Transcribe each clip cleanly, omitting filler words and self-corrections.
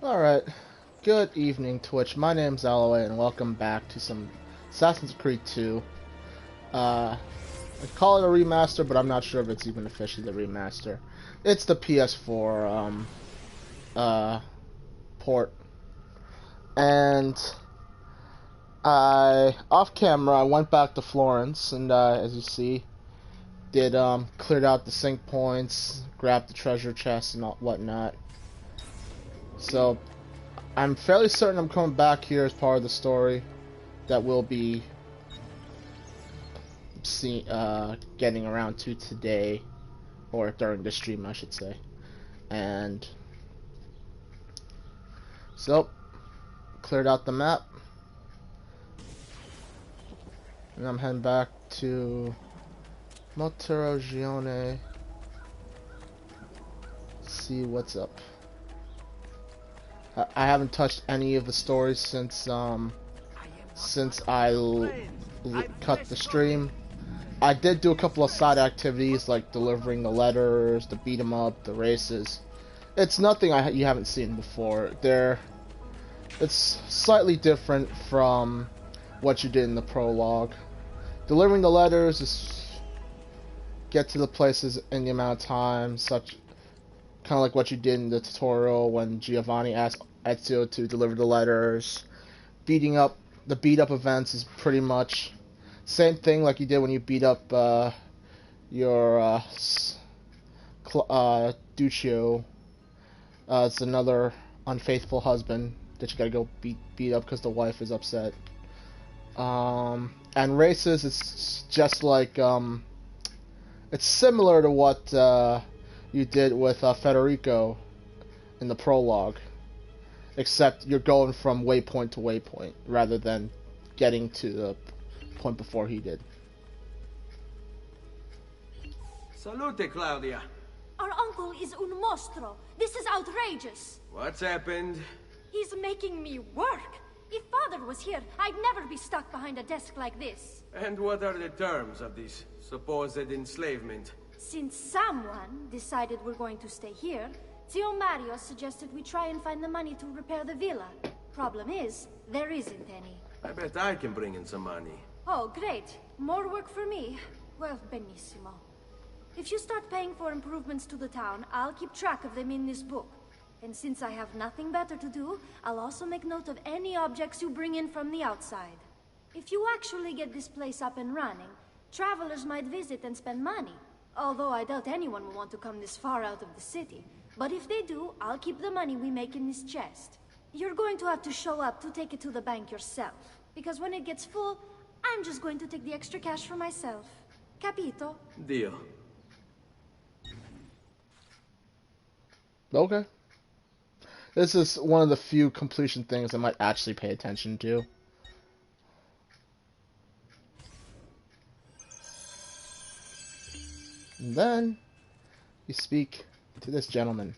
Alright, good evening Twitch, my name's Alloway and welcome back to some Assassin's Creed 2. I call it a remaster, but I'm not sure if it's even officially the remaster. It's the PS4 port. And off camera, I went back to Florence and as you see, cleared out the sync points, grabbed the treasure chest and whatnot. So I'm fairly certain I'm coming back here as part of the story that we'll be getting around to today, or during the stream, I should say. And so, cleared out the map, and I'm heading back to Monteroggione. See what's up. I haven't touched any of the stories since I cut the stream. I did do a couple of side activities like delivering the letters, the beat 'em up, the races. It's nothing you haven't seen before. It's slightly different from what you did in the prologue. Delivering the letters is get to the places in the amount of time, kind of like what you did in the tutorial when Giovanni asked Ezio to deliver the letters. Beat up events is pretty much same thing like you did when you beat up your Duccio. It's another unfaithful husband that you gotta go beat up because the wife is upset. And races, it's just like it's similar to what you did with Federico in the prologue, except you're going from waypoint to waypoint rather than getting to the point before he did. Salute, Claudia. Our uncle is un mostro. This is outrageous. What's happened? He's making me work. If Father was here, I'd never be stuck behind a desk like this. And what are the terms of this supposed enslavement? Since someone decided we're going to stay here, Zio Mario suggested we try and find the money to repair the villa. Problem is, there isn't any. I bet I can bring in some money. Oh, great. More work for me. Well, benissimo. If you start paying for improvements to the town, I'll keep track of them in this book. And since I have nothing better to do, I'll also make note of any objects you bring in from the outside. If you actually get this place up and running, travelers might visit and spend money. Although I doubt anyone will want to come this far out of the city. But if they do, I'll keep the money we make in this chest. You're going to have to show up to take it to the bank yourself. Because when it gets full, I'm just going to take the extra cash for myself. Capito? Deal. Okay. This is one of the few completion things I might actually pay attention to. And then you speak to this gentleman.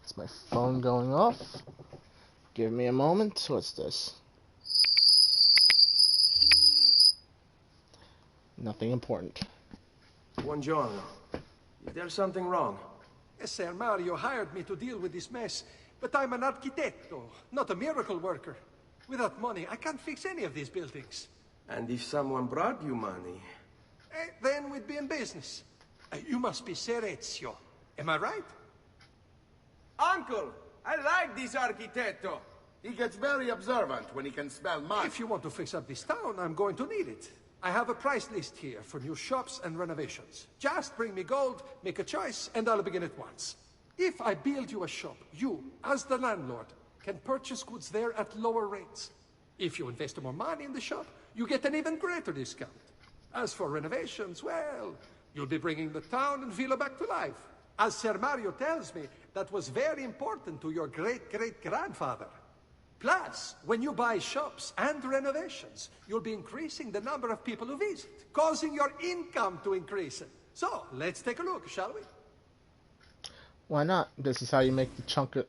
Is my phone going off? Give me a moment. What's this? Nothing important. Buongiorno. Is there something wrong? Ser Mario hired me to deal with this mess, but I'm an architetto, not a miracle worker. Without money, I can't fix any of these buildings. And if someone brought you money? Then we'd be in business. You must be Ser Ezio. Am I right? Uncle, I like this architetto. He gets very observant when he can smell money. If you want to fix up this town, I'm going to need it. I have a price list here for new shops and renovations. Just bring me gold, make a choice, and I'll begin at once. If I build you a shop, you, as the landlord, can purchase goods there at lower rates. If you invest more money in the shop, you get an even greater discount. As for renovations, well, you'll be bringing the town and villa back to life. As Ser Mario tells me, that was very important to your great-great-grandfather. Plus, when you buy shops and renovations, you'll be increasing the number of people who visit, causing your income to increase. So, let's take a look, shall we? Why not? This is how you make the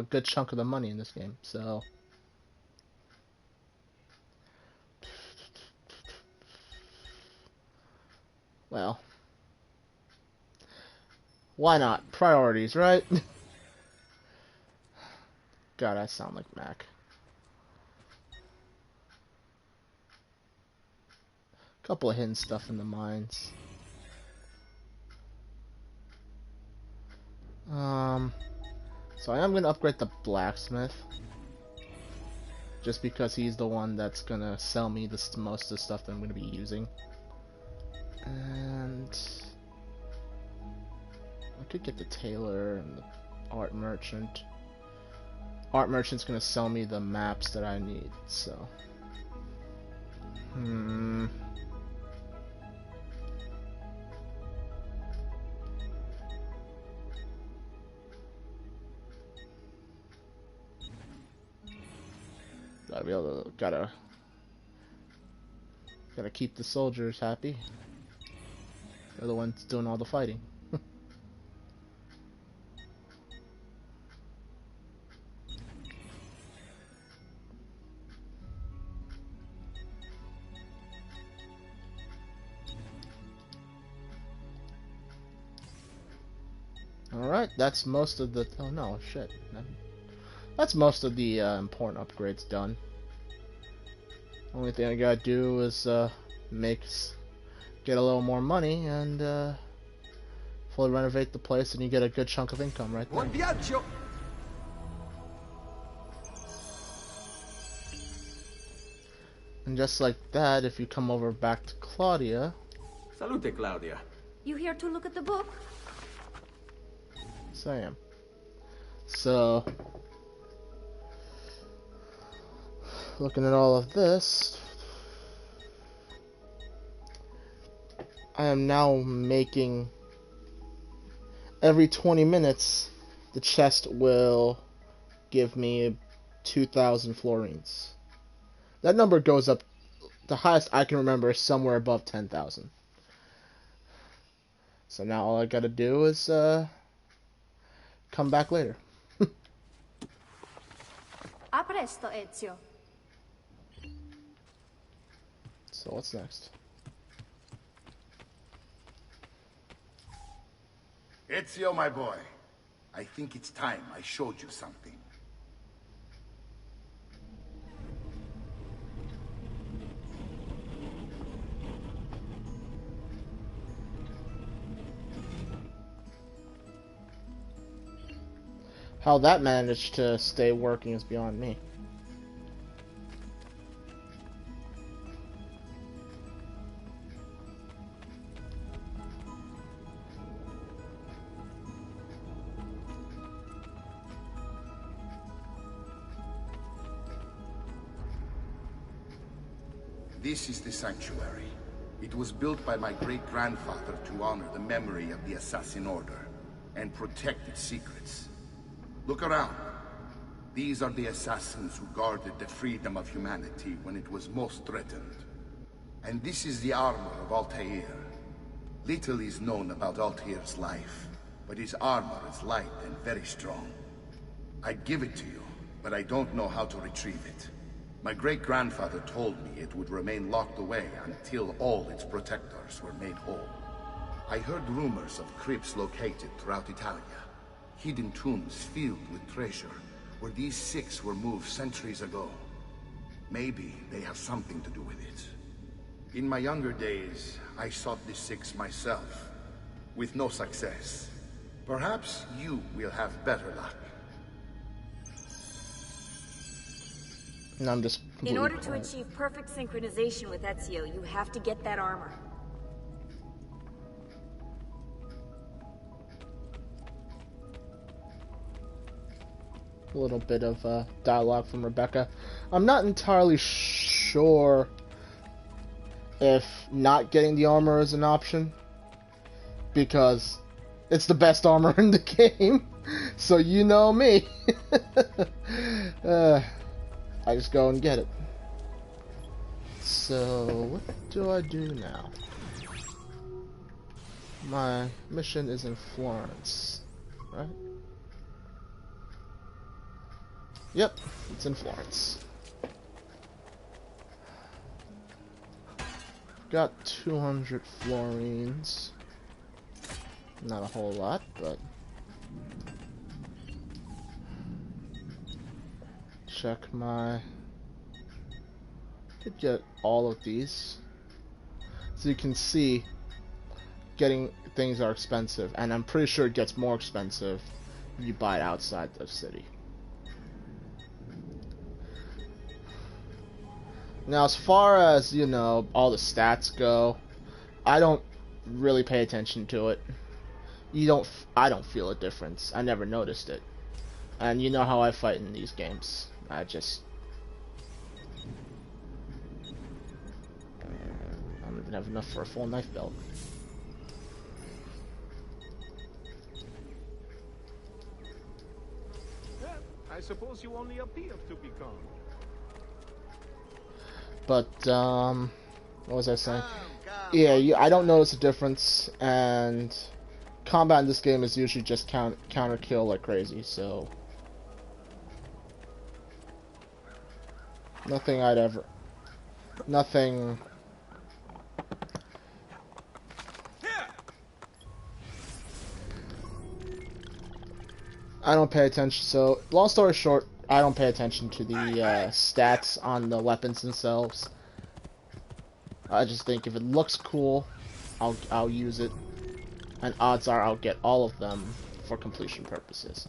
good chunk of the money in this game. So, well, Why not? Priorities, right? God, I sound like Mac. Couple of hidden stuff in the mines. So I am gonna upgrade the blacksmith, just because he's the one that's gonna sell me most of the stuff that I'm gonna be using. And I could get the tailor and the art merchant. Art merchant's gonna sell me the maps that I need, so. Gotta be able to, gotta keep the soldiers happy. They're the ones doing all the fighting. Alright, that's most of the... Oh no, shit. That's most of the important upgrades done. Only thing I gotta do is get a little more money and fully renovate the place, and you get a good chunk of income right there. Buon viaggio! And just like that, if you come over back to Claudia... Salute, Claudia. You here to look at the book? Yes, I am. So, looking at all of this, I am now making, every 20 minutes, the chest will give me 2,000 florins. That number goes up, the highest I can remember is somewhere above 10,000. So now all I gotta do is, come back later. A presto, Ezio. So what's next? Ezio, my boy. I think it's time I showed you something. How that managed to stay working is beyond me. This is the sanctuary. It was built by my great-grandfather to honor the memory of the Assassin Order and protect its secrets. Look around. These are the assassins who guarded the freedom of humanity when it was most threatened. And this is the armor of Altair. Little is known about Altair's life, but his armor is light and very strong. I'd give it to you, but I don't know how to retrieve it. My great-grandfather told me it would remain locked away until all its protectors were made whole. I heard rumors of crypts located throughout Italia. Hidden tombs filled with treasure, where these six were moved centuries ago. Maybe they have something to do with it. In my younger days, I sought the six myself, with no success. Perhaps you will have better luck. And I'm just In order to achieve perfect synchronization with Ezio, you have to get that armor. a little bit of dialogue from Rebecca. I'm not entirely sure if not getting the armor is an option, because it's the best armor in the game. So you know me. I just go and get it. So what do I do now? My mission is in Florence, right? Yep, it's in Florence. Got 200 florins. Not a whole lot, but check my. Could get all of these, so you can see getting things are expensive, and I'm pretty sure it gets more expensive when you buy it outside the city. Now, as far as, you know, all the stats go, I don't really pay attention to it. I don't feel a difference. I never noticed it. And you know how I fight in these games. I don't even have enough for a full knife belt. I suppose you only appear to be calm. But, what was I saying? Yeah, I don't notice a difference, and combat in this game is usually just counter kill like crazy, so nothing. I don't pay attention. So, long story short, I don't pay attention to the stats on the weapons themselves. I just think if it looks cool, I'll use it, and odds are I'll get all of them for completion purposes.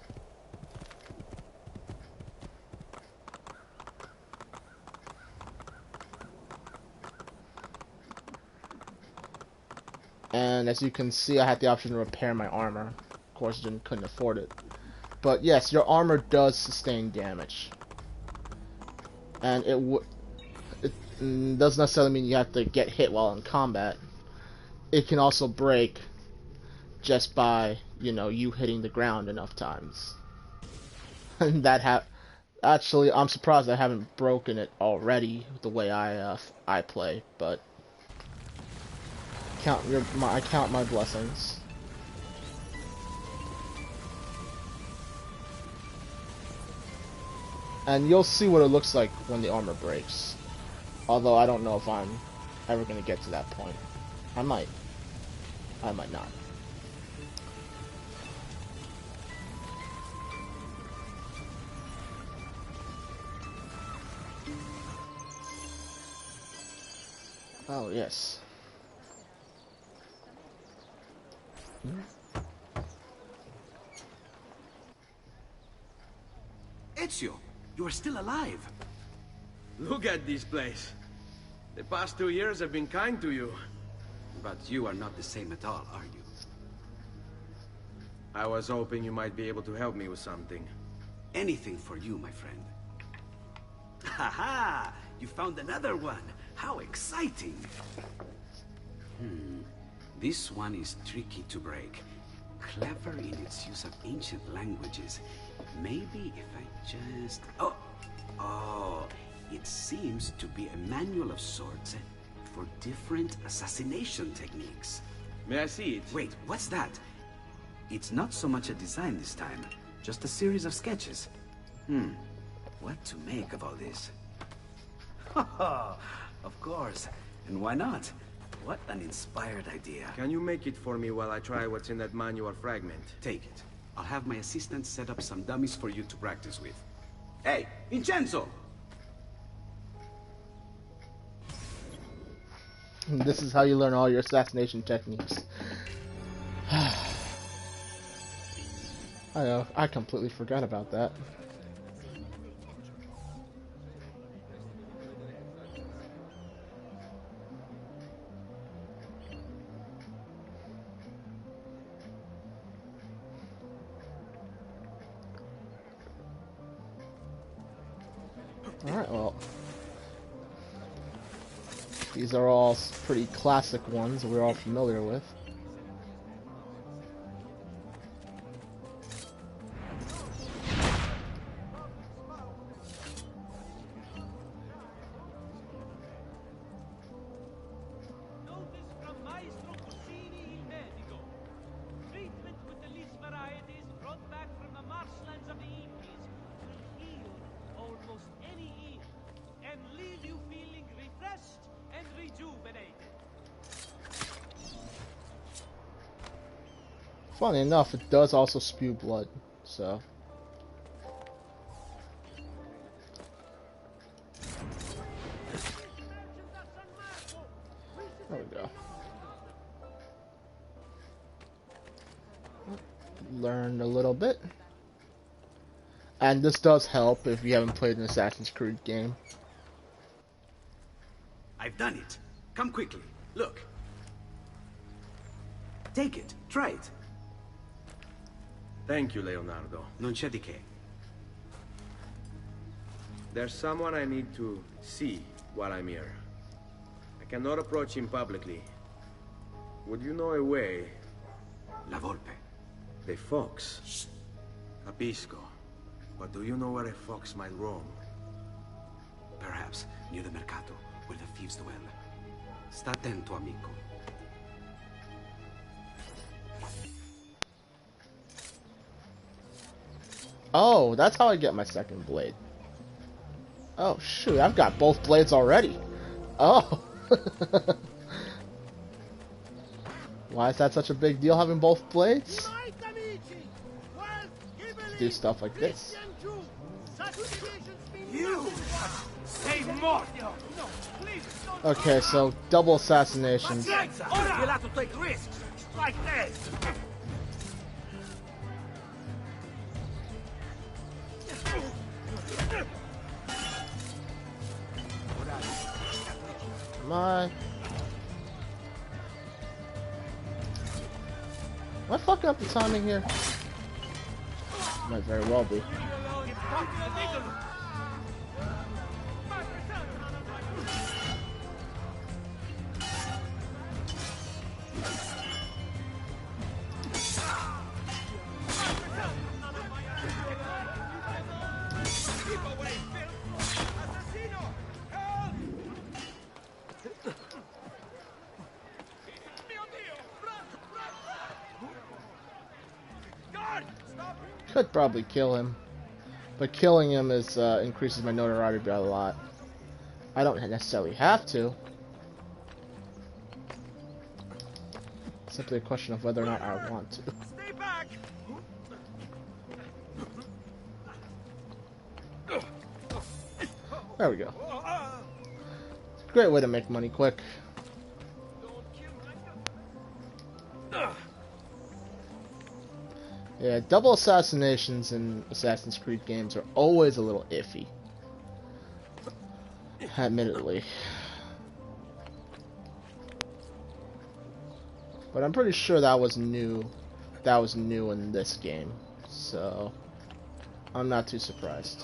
And as you can see, I had the option to repair my armor. Of course, couldn't afford it. But yes, your armor does sustain damage, and it doesn't necessarily mean you have to get hit while in combat. It can also break just by, you know, you hitting the ground enough times. And actually, I'm surprised I haven't broken it already the way I play, but I count my blessings. And you'll see what it looks like when the armor breaks. Although I don't know if I'm ever going to get to that point. I might. I might not. Oh, yes. Ezio, you are still alive. Look at this place. The past 2 years have been kind to you. But you are not the same at all, are you? I was hoping you might be able to help me with something. Anything for you, my friend. Haha! You found another one! How exciting! This one is tricky to break. Clever in its use of ancient languages. Maybe if I just... Oh, it seems to be a manual of sorts for different assassination techniques. May I see it? Wait, what's that? It's not so much a design this time, just a series of sketches. What to make of all this? Of course, and why not? What an inspired idea. Can you make it for me while I try what's in that manual fragment? Take it. I'll have my assistant set up some dummies for you to practice with. Hey, Vincenzo! This is how you learn all your assassination techniques. I know, I completely forgot about that. Alright, well, these are all pretty classic ones we're all familiar with. Funny enough, it does also spew blood, so. There we go. Learned a little bit. And this does help if you haven't played an Assassin's Creed game. I've done it. Come quickly. Look. Take it. Try it. Thank you, Leonardo. Non c'è di che. There's someone I need to see while I'm here. I cannot approach him publicly. Would you know a way? La Volpe. The fox. Shh. Capisco. But do you know where a fox might roam? Perhaps near the mercato, where the thieves dwell. Sta attento, amico. Oh, that's how I get my second blade. Oh, shoot, I've got both blades already. Oh. Why is that such a big deal, having both blades? Do stuff like this. Okay, so double assassinations. Am I fucking up the timing here? Might very well be. Could probably kill him, but killing him is increases my notoriety by a lot. I don't necessarily have to. It's simply a question of whether or not I want to. Stay back. There we go. Great way to make money quick. Yeah, double assassinations in Assassin's Creed games are always a little iffy. Admittedly. But I'm pretty sure that was new. That was new in this game. So I'm not too surprised.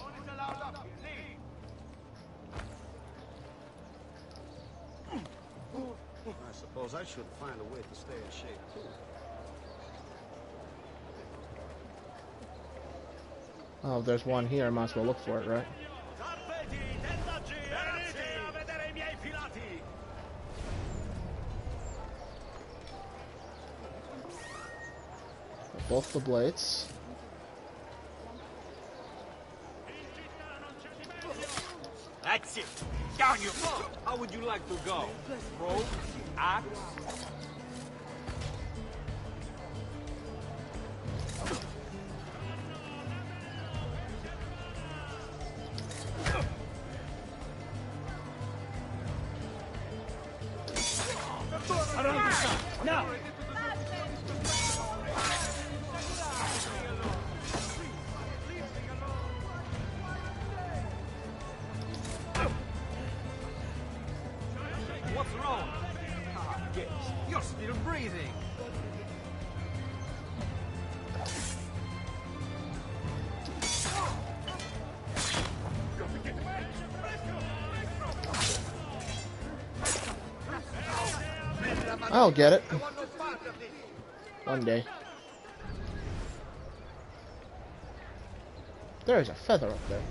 I suppose I should find a way to stay in shape too. Oh, there's one here. I might as well look for it, right? Both the blades. That's it. Down your phone. How would you like to go? Rope? Axe? Now! What's wrong? Yes, you're still breathing. I'll get it. One day. There's a feather up there.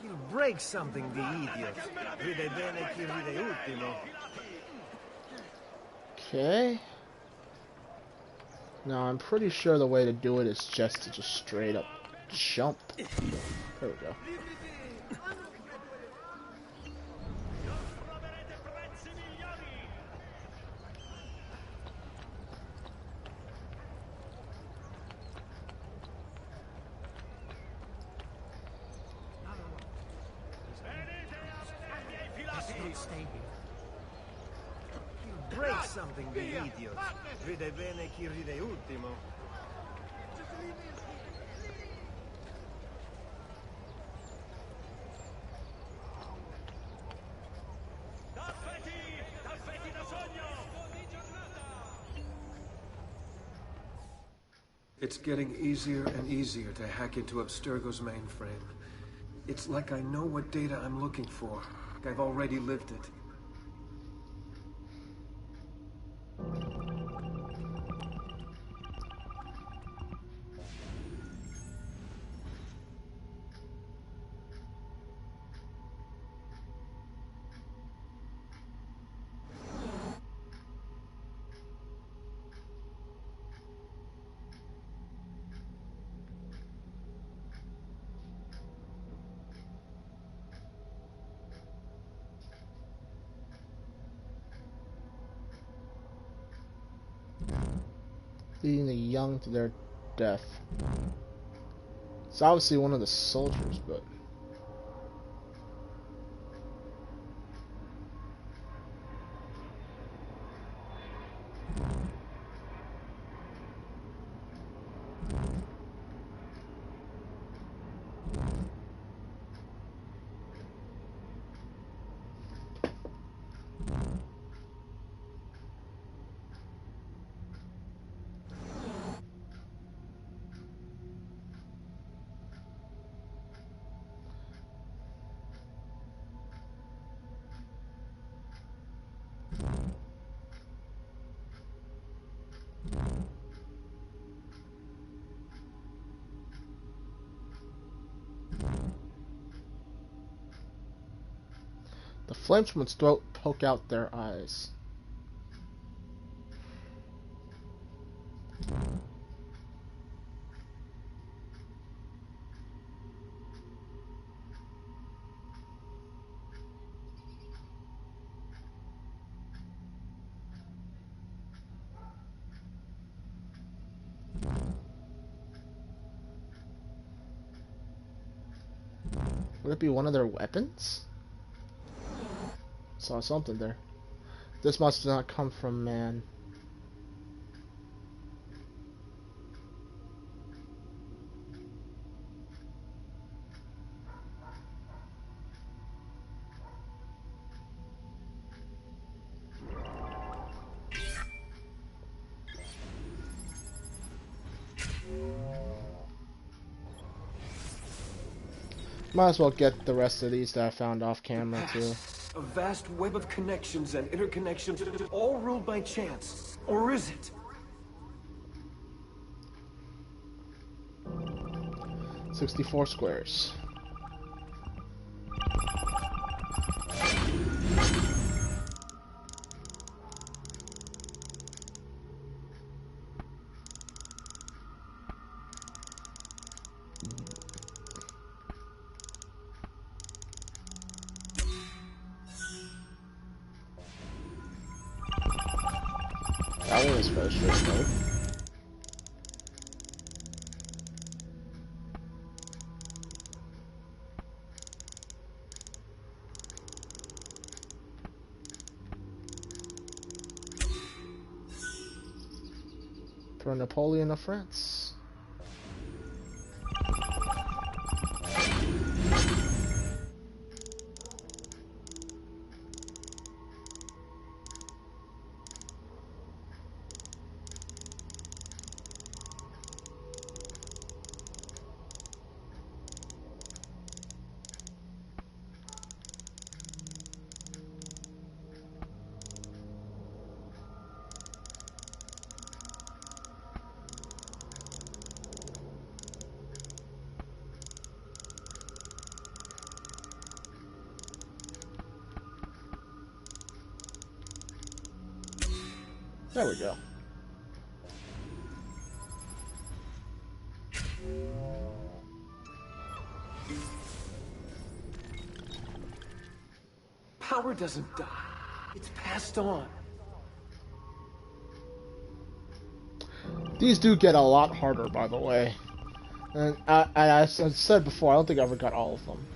He'll break something, the idiot. Ride bene chi ride ultimo. Okay. Now I'm pretty sure the way to do it is just to straight up jump. There we go. stay here. You break something, you idiot. Ride bene chi ride ultimo. It's getting easier and easier to hack into Abstergo's mainframe. It's like I know what data I'm looking for. Like I've already lived it. Leading the young to their death. It's obviously one of the soldiers, but... The flames from its throat poke out their eyes. Would it be one of their weapons? Saw something there. This must not come from man. Might as well get the rest of these that I found off camera too. A vast web of connections and interconnections, all ruled by chance. Or is it? "64 squares. That one is very straightforward. For Napoleon of France. There we go. Power doesn't die. It's passed on. These do get a lot harder, by the way. And I said before, I don't think I ever got all of them.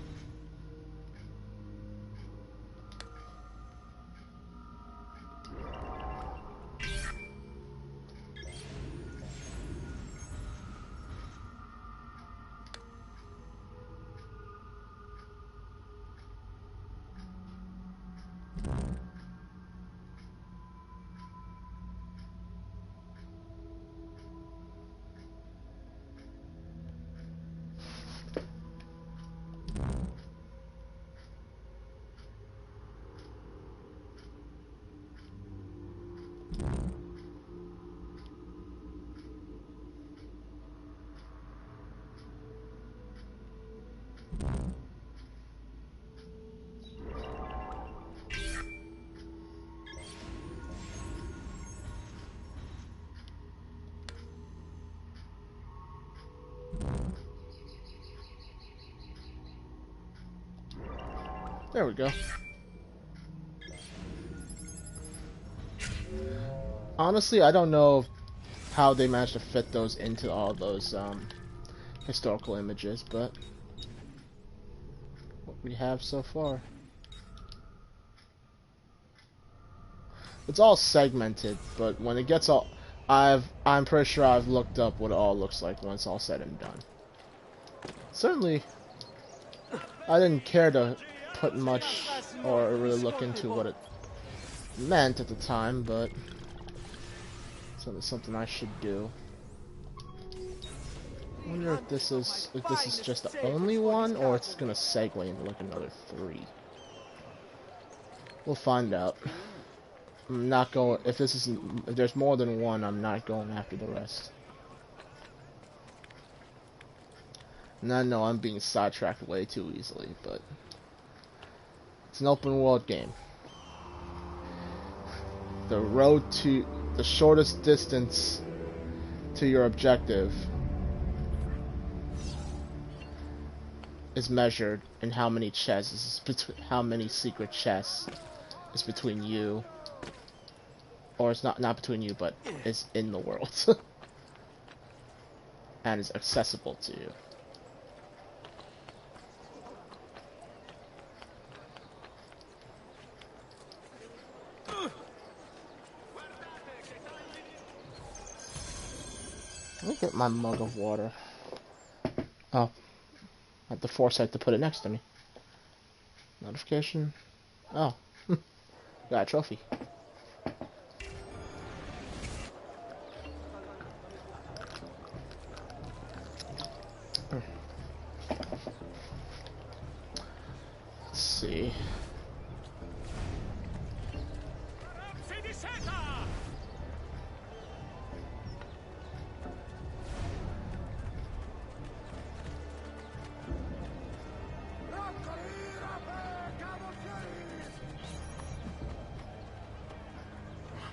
There we go. Honestly, I don't know how they managed to fit those into all those historical images, but what we have so far. It's all segmented, but when it gets all, I'm pretty sure I've looked up what it all looks like when it's all said and done. Certainly, I didn't care to put much or really look into what it meant at the time, but it's something I should do. I wonder if this is just the only one, or it's gonna segue into like another 3. We'll find out. I'm not going. If there's more than one, I'm not going after the rest. And I know I'm being sidetracked way too easily, but it's an open world game. The road to the shortest distance to your objective is measured in how many chests, how many secret chests is between you, or it's not between you, but is in the world and is accessible to you. Let me get my mug of water. Oh, I had the foresight to put it next to me. Notification. Oh, got a trophy. Let's see.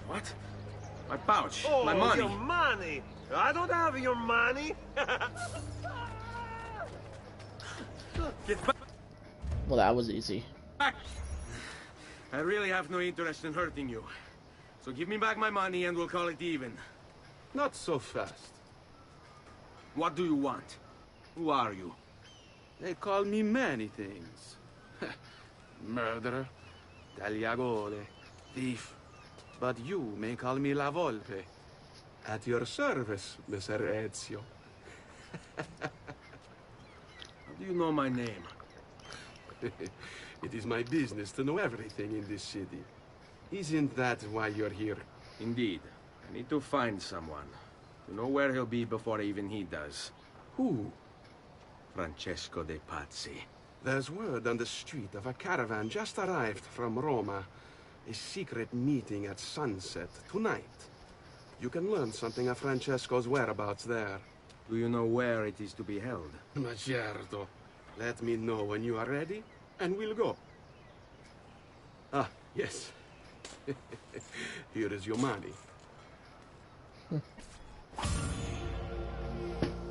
What? My pouch. Oh, my money. Your money. I don't have your money. Get back. Well, that was easy. I really have no interest in hurting you. So give me back my money and we'll call it even. Not so fast. What do you want? Who are you? They call me many things. Murderer, tagliagole, thief. But you may call me La Volpe. At your service, Messer Ezio. How do you know my name? It is my business to know everything in this city. Isn't that why you're here? Indeed. I need to find someone. To know where he'll be before even he does. Who? Francesco de Pazzi. There's word on the street of a caravan just arrived from Roma. A secret meeting at sunset tonight. You can learn something of Francesco's whereabouts there. Do you know where it is to be held? Ma certo. Let me know when you are ready, and we'll go. Ah, yes. Here is your money.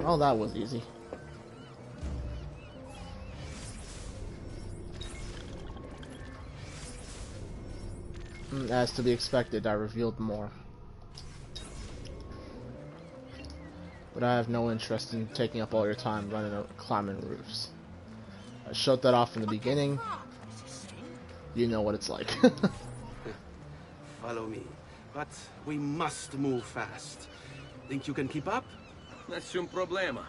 Oh, that was easy. As to be expected, I revealed more. But I have no interest in taking up all your time climbing roofs. I showed that off in the beginning. You know what it's like. Follow me. But we must move fast. Think you can keep up? Nessun problema.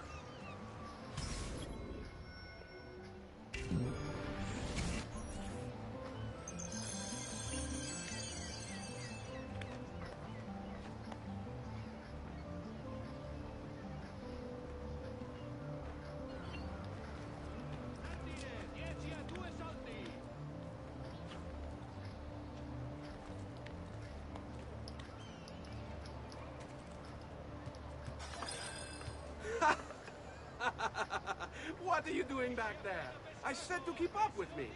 What are you doing back there? I said to keep up with me.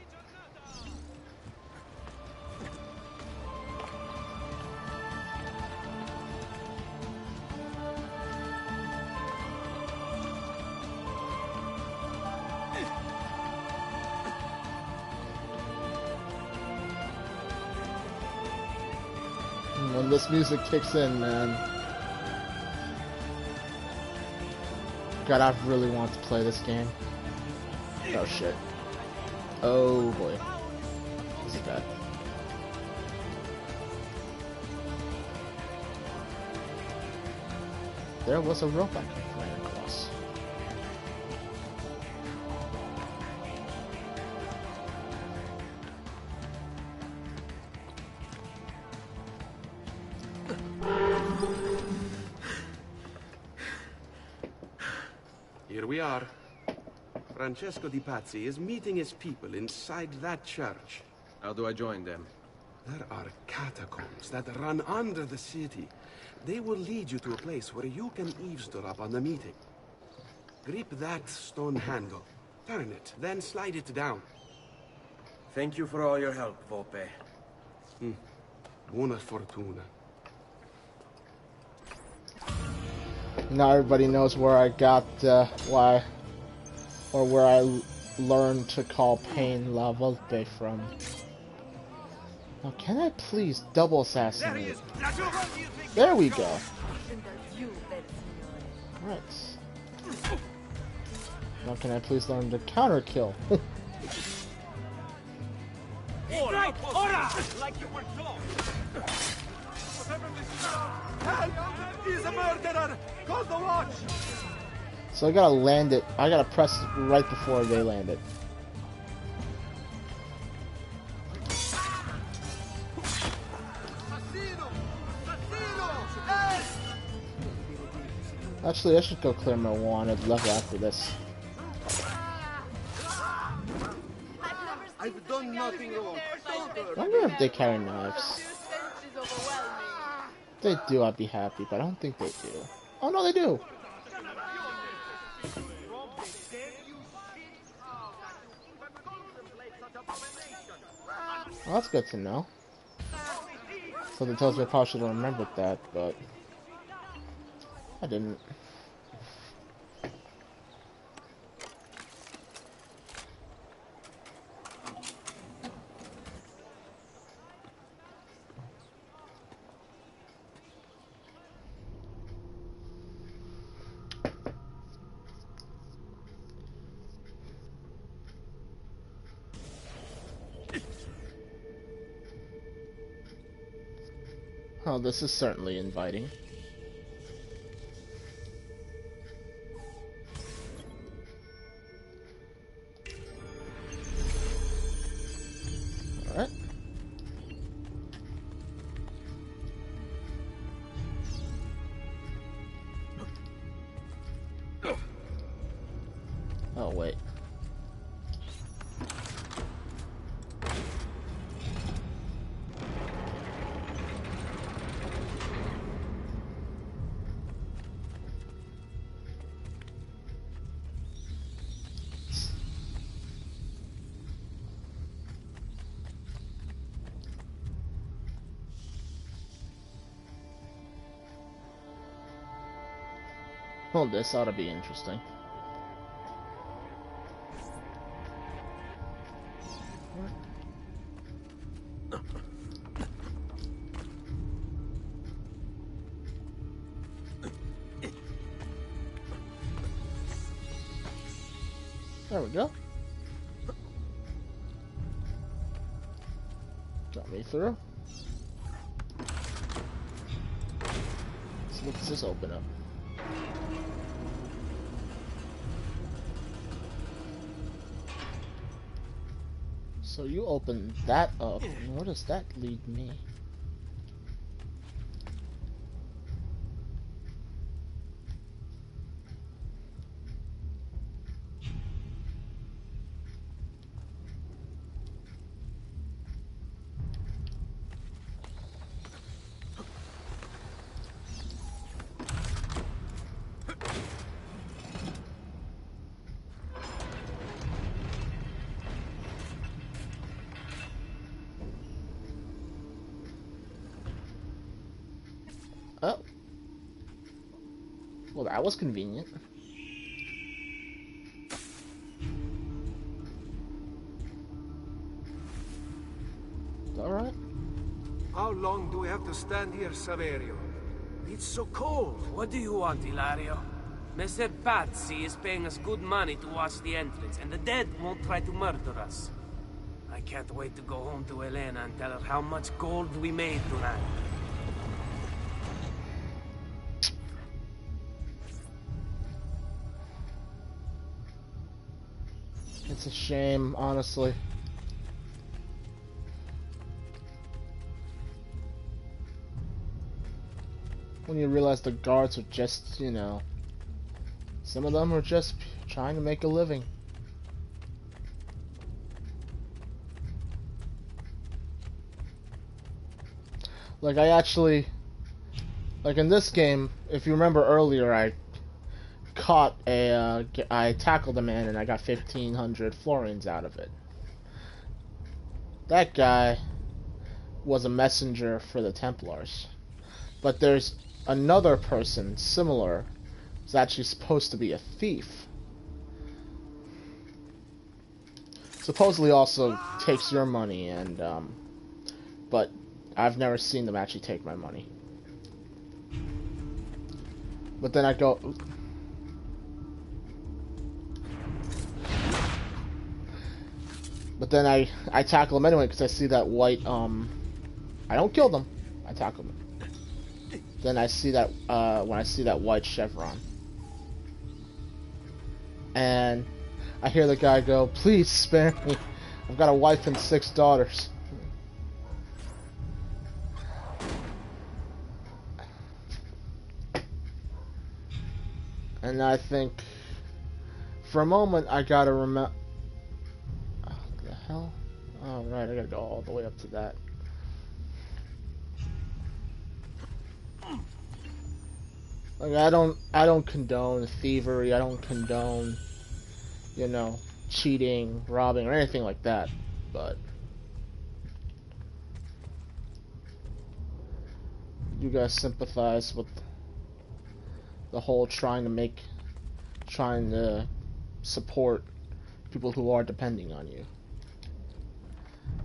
when this music kicks in, man. God, I really want to play this game. Oh shit. Oh boy. This is bad. There was a rope I could fly across. Here we are. Francesco Di Pazzi is meeting his people inside that church. How do I join them? There are catacombs that run under the city. They will lead you to a place where you can eavesdrop on the meeting. Grip that stone handle. Turn it, then slide it down. Thank you for all your help, Volpe. Buona fortuna. Now everybody knows where I got why, or where I learned to call pain La Volpe from. Now, can I please double assassinate? There we go. Right. Now, can I please learn to counter kill? Strike! Ora! Like you were told! Help! He's a murderer! Call the watch! So I gotta land it. I gotta press it right before they land it. Actually, I should go clear my wanted level after this. I've done nothing wrong. I wonder if they carry knives. If they do, I'd be happy, but I don't think they do. Oh no, they do! Well, that's good to know. Something tells me I probably should have remembered that, but I didn't. Oh, this is certainly inviting. Alright. Oh, wait. Well, this ought to be interesting. There we go. Got me through. So what does this open up? So you open that up, and where does that lead me? Oh. Well, that was convenient. Alright. How long do we have to stand here, Saverio? It's so cold. What do you want, Ilario? Messer Pazzi is paying us good money to watch the entrance, and the dead won't try to murder us. I can't wait to go home to Elena and tell her how much gold we made tonight. It's a shame, honestly. When you realize the guards are just, you know, some of them are just trying to make a living. Like, I actually, like in this game, if you remember earlier, I tackled a man and I got 1,500 florins out of it. That guy was a messenger for the Templars. But there's another person similar who's actually supposed to be a thief. Supposedly also takes your money, and but I've never seen them actually take my money. But then I go, but then I tackle them anyway because I see that white, I don't kill them, I tackle them. Then I see that, when I see that white chevron. And I hear the guy go, "Please spare me. I've got a wife and 6 daughters." And I think, for a moment, I gotta remember... What the hell? Oh, right, I gotta go all the way up to that. Like, I don't condone thievery, I don't condone, you know, cheating, robbing, or anything like that, but you guys sympathize with the whole trying to support people who are depending on you.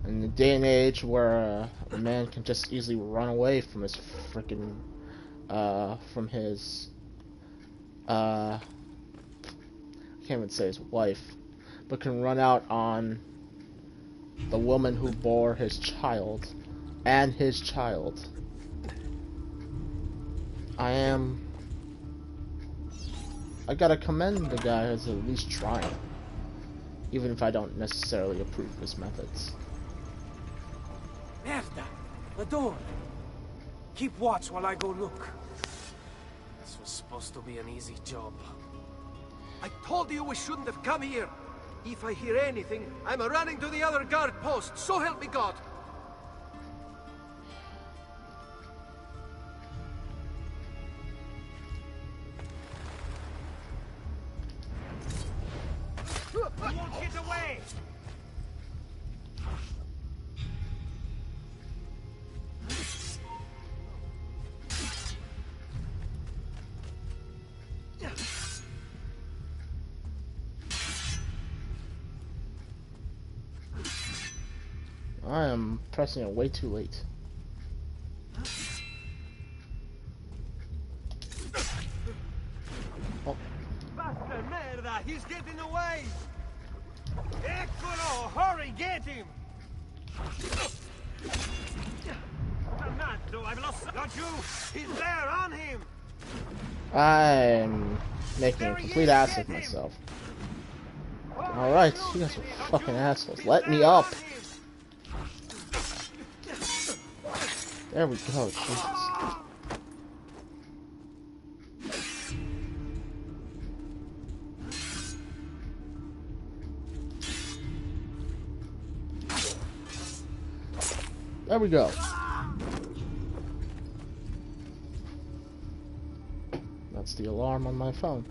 In the day and age where a man can just easily run away from his freaking from his, I can't even say his wife, but can run out on the woman who bore his child, and his child. I gotta commend the guy who's at least trying, even if I don't necessarily approve of his methods. Merda! The door! Keep watch while I go look. This was supposed to be an easy job. I told you we shouldn't have come here. If I hear anything, I'm running to the other guard post. So help me God. You won't get away! I am pressing it way too late. Oh. Basta merda! He's getting away! Eccolo! Hurry, get him! Dannato, I've lost... Got you! He's there, on him! I'm making a complete ass of myself. Alright, you guys are fucking assholes. Let me up! There we go, Jesus. There we go. That's the alarm on my phone.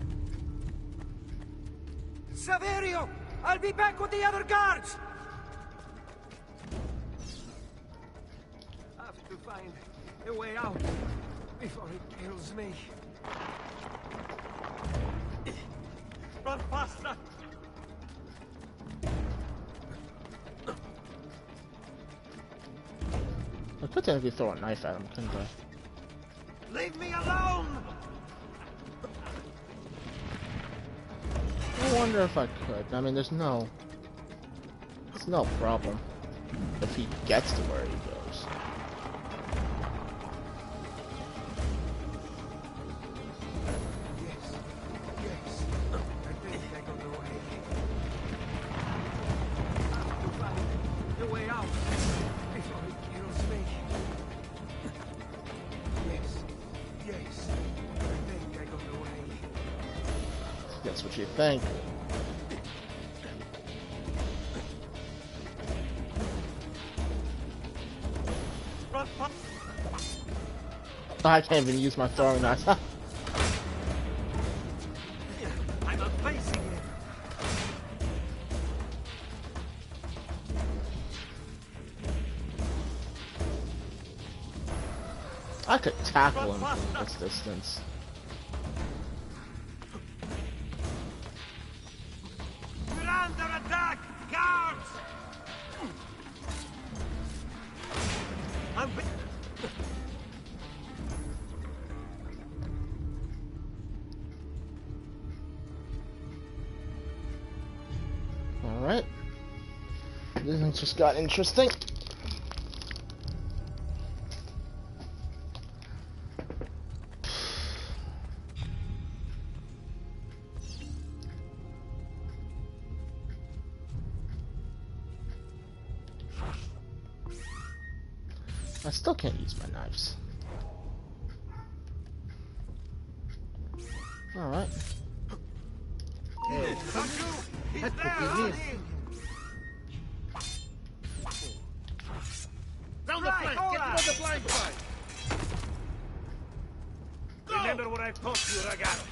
Saverio! I'll be back with the other guards! I have to find a way out before it kills me. Run faster! I could technically throw a knife at him, couldn't I? Leave me alone! I wonder if I could. I mean, there's no problem if he gets to where he goes. That's what you think. I can't even use my throwing knife. I'm not facing it. I could tackle him from this distance. We're under attack! Guards! Alright. This thing just got interesting. I still can't use my knives. Alright. That could be him. Down the flank! Get on the blind side! Remember what I taught you, ragazzi.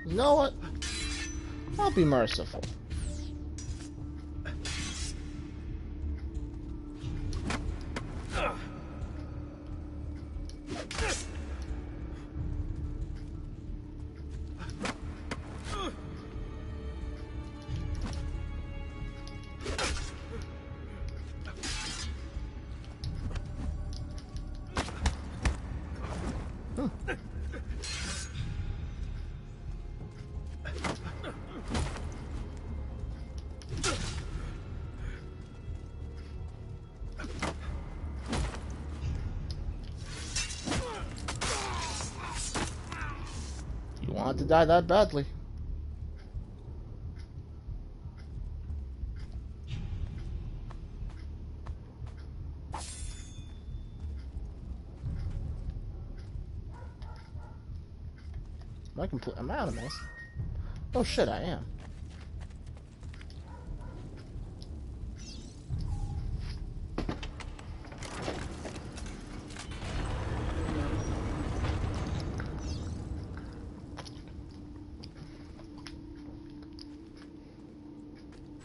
You know what? I'll be merciful. You want to die that badly. Am I out of this? Oh shit, I am.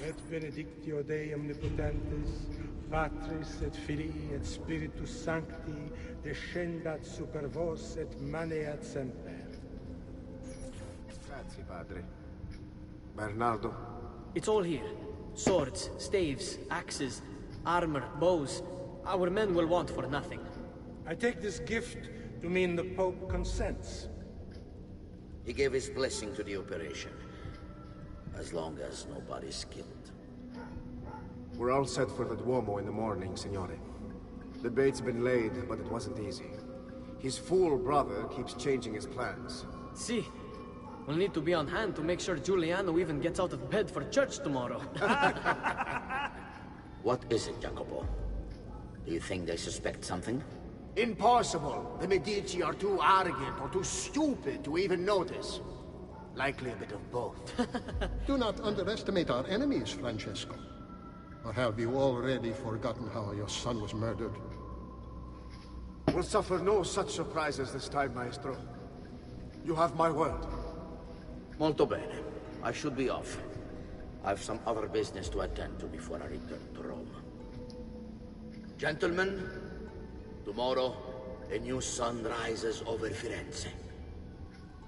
Et benedictio Dei omnipotentis, Patris et Filii et Spiritus Sancti, descendat super vos et maneat semper. Grazie, padre. Bernardo? It's all here. Swords, staves, axes, armor, bows. Our men will want for nothing. I take this gift to mean the Pope consents. He gave his blessing to the operation. As long as nobody's killed. We're all set for the Duomo in the morning, Signore. The bait's been laid, but it wasn't easy. His fool brother keeps changing his plans. See, we'll need to be on hand to make sure Giuliano even gets out of bed for church tomorrow. What is it, Jacopo? Do you think they suspect something? Impossible. The Medici are too arrogant or too stupid to even notice. Likely a bit of both. Do not underestimate our enemies, Francesco. Or have you already forgotten how your son was murdered? We'll suffer no such surprises this time, Maestro. You have my word. Molto bene. I should be off. I've some other business to attend to before I return to Rome. Gentlemen, tomorrow, a new sun rises over Firenze.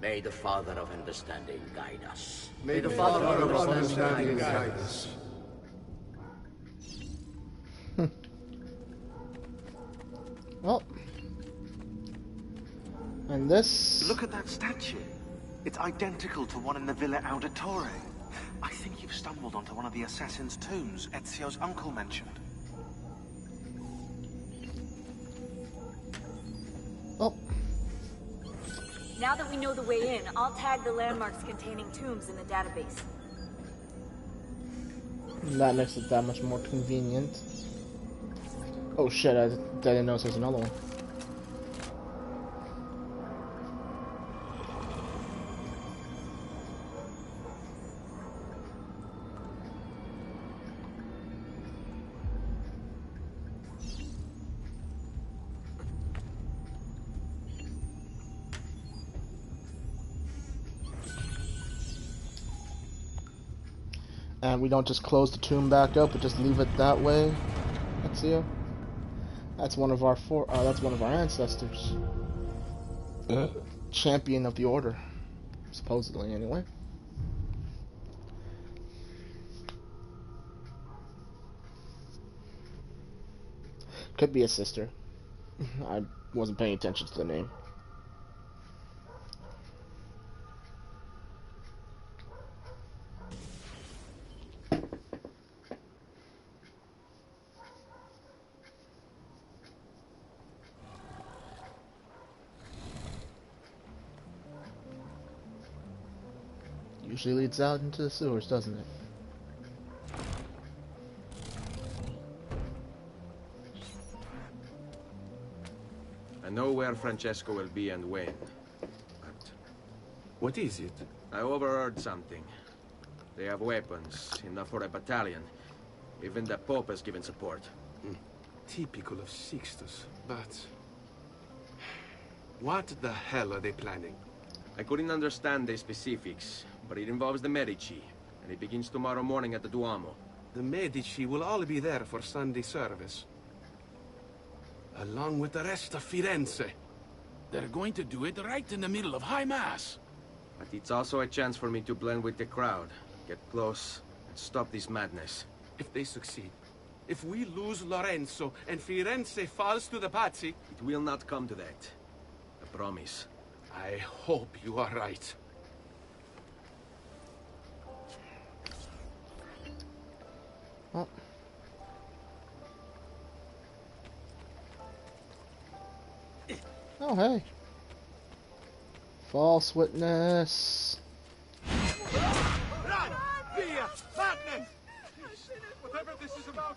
May the Father of Understanding guide us. May the Father of Understanding guide us. Well, and this... Look at that statue. It's identical to one in the Villa Auditore. I think you've stumbled onto one of the assassin's tombs Ezio's uncle mentioned. Oh. Now that we know the way in, I'll tag the landmarks containing tombs in the database. That makes it that much more convenient. Oh shit, I didn't notice there's another one. And we don't just close the tomb back up, but just leave it that way. Let's see. That's one of our that's one of our ancestors. Champion of the order, supposedly, anyway. Could be a sister. I wasn't paying attention to the name. Usually leads out into the sewers, doesn't it? I know where Francesco will be and when. But What is it? I overheard something. They have weapons, enough for a battalion. Even the Pope has given support. Typical of Sixtus, but... What the hell are they planning? I couldn't understand the specifics, but it involves the Medici, and it begins tomorrow morning at the Duomo. The Medici will all be there for Sunday service. Along with the rest of Firenze. They're going to do it right in the middle of High Mass. But it's also a chance for me to blend with the crowd, get close, and stop this madness. If they succeed, if we lose Lorenzo and Firenze falls to the Pazzi... It will not come to that. I promise. I hope you are right. Oh. Oh, hey. False witness. Run! Via! Madness! Whatever this is about.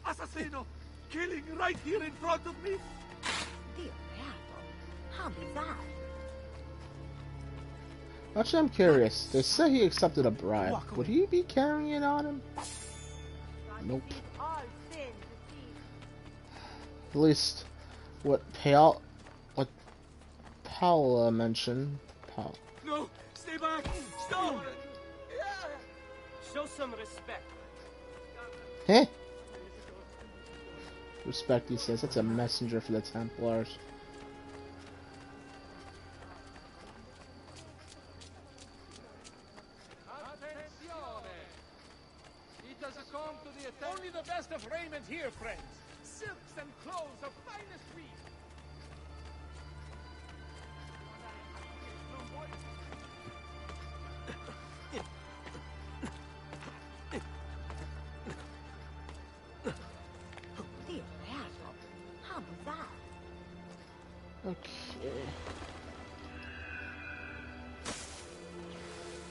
Assassino! Killing right here in front of me! How bizarre. Actually, I'm curious. They say he accepted a bribe. Would he be carrying it on him? Nope. At least what Paola mentioned. No! Stay back! Stop! Show some respect. Heh? Respect, he says. That's a messenger for the Templars. Only the best of raiment here, friends. Silks and clothes of finest weave. How bizarre. Okay.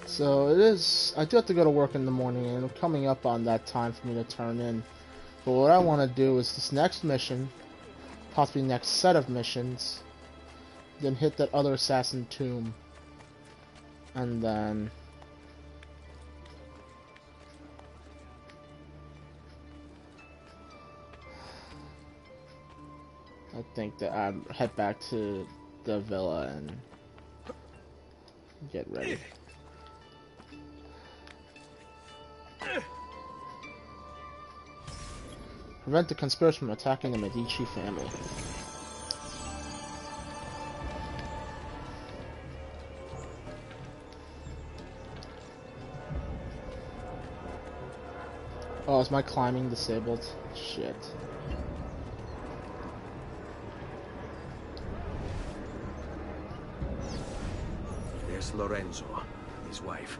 So it is. I do have to go to work in the morning, and I'm coming up on that time for me to turn in. But what I want to do is this next mission, possibly next set of missions, then hit that other assassin tomb, and then I think that I head back to the villa and Get ready. Prevent the conspirators from attacking the Medici family. Oh, is my climbing disabled? Shit. There's Lorenzo, his wife.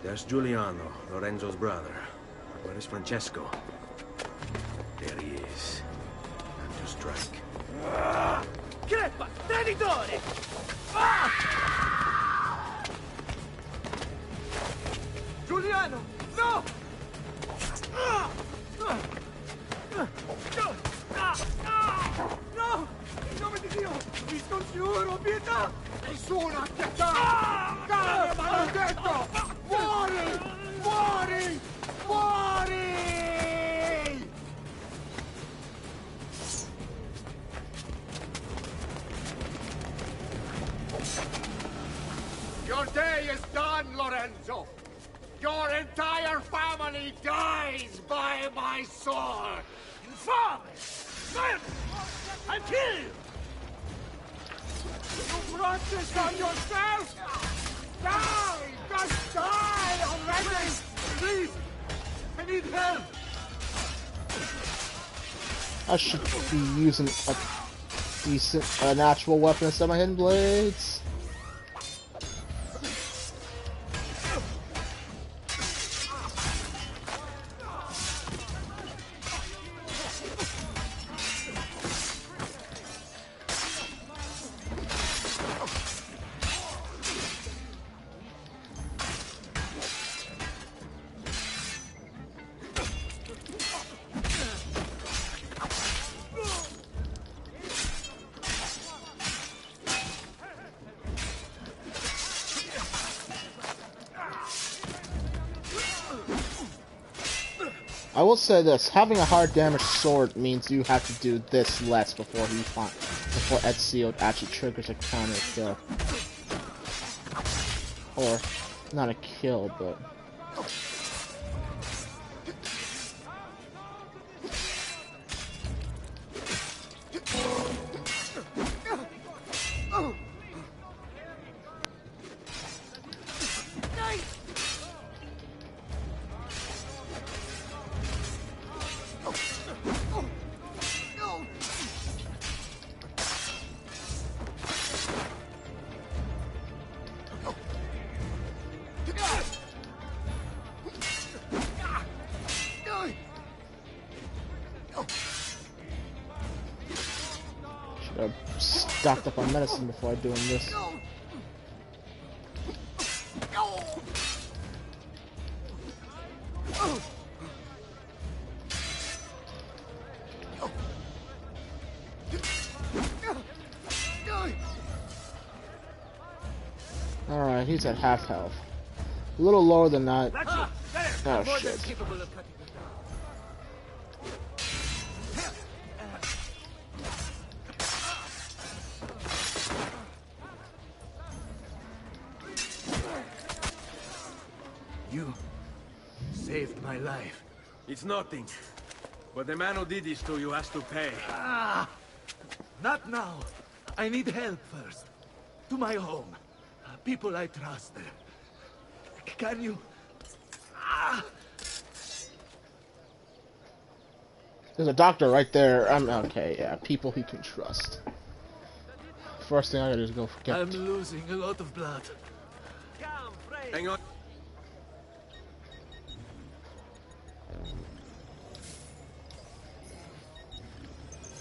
There's Giuliano, Lorenzo's brother. Where is Francesco? There he is. Time to strike. Crepa! Traditore! Giuliano! No! No! In nome di Dio! Vi scongiuro, pietà! Nessuna pietà! Cane maledetto! Muori! Muori! Muori! Your day is done, Lorenzo! Your entire family dies by my sword! Infame! Murder! I'll kill you! You brought this on yourself! Die! Just die already! Please! I need help! I should be using a decent, an actual weapon instead of my hidden blades. I will say this, having a hard damage sword means you have to do this less before Ezio actually triggers a counter kill. Or, not a kill, but... Stocked up on medicine before doing this. Alright, he's at half health. A little lower than that. Oh shit. You saved my life. It's nothing. But the man who did this to you has to pay. Ah! Not now. I need help first. To my home. People I trust. Can you... Ah! There's a doctor right there. I'm okay, yeah. People he can trust. First thing I gotta do is go get... I'm losing a lot of blood. Hang on.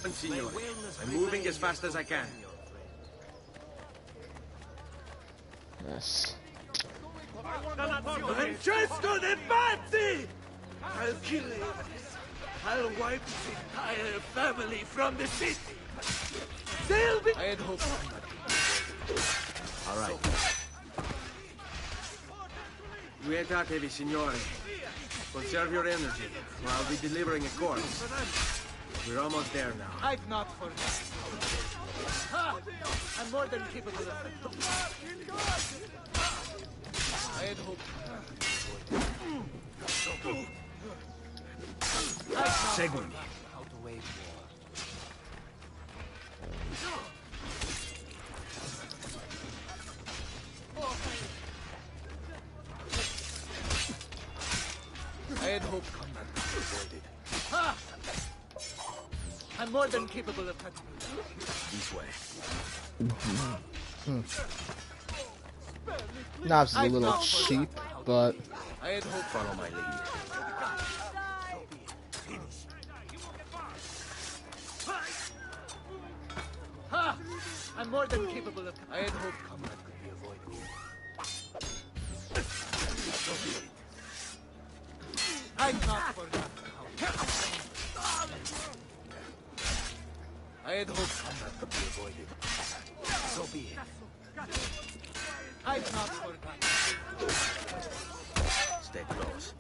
Signore, I'm moving as fast as I can. Yes. Francesco de Pazzi! I'll kill him. I'll wipe his entire family from the city. They'll be... I had hoped. All right. Quietate, signore. Conserve your energy, or I'll be delivering a corpse. We're almost there now. I've not forgotten. Ha! I'm more than capable of I had hoped. Seguimi. How to wage war. I had hoped combat could be avoided. Ha! I'm more than capable of cutting you down. This way. Knobs is a little cheap, but I had hoped. Follow my lead. Ha! I'm more than capable of. I had hoped combat could be avoided. I've not forgotten how. I had hoped combat could be avoided. So be it. I've not forgotten. Stay close.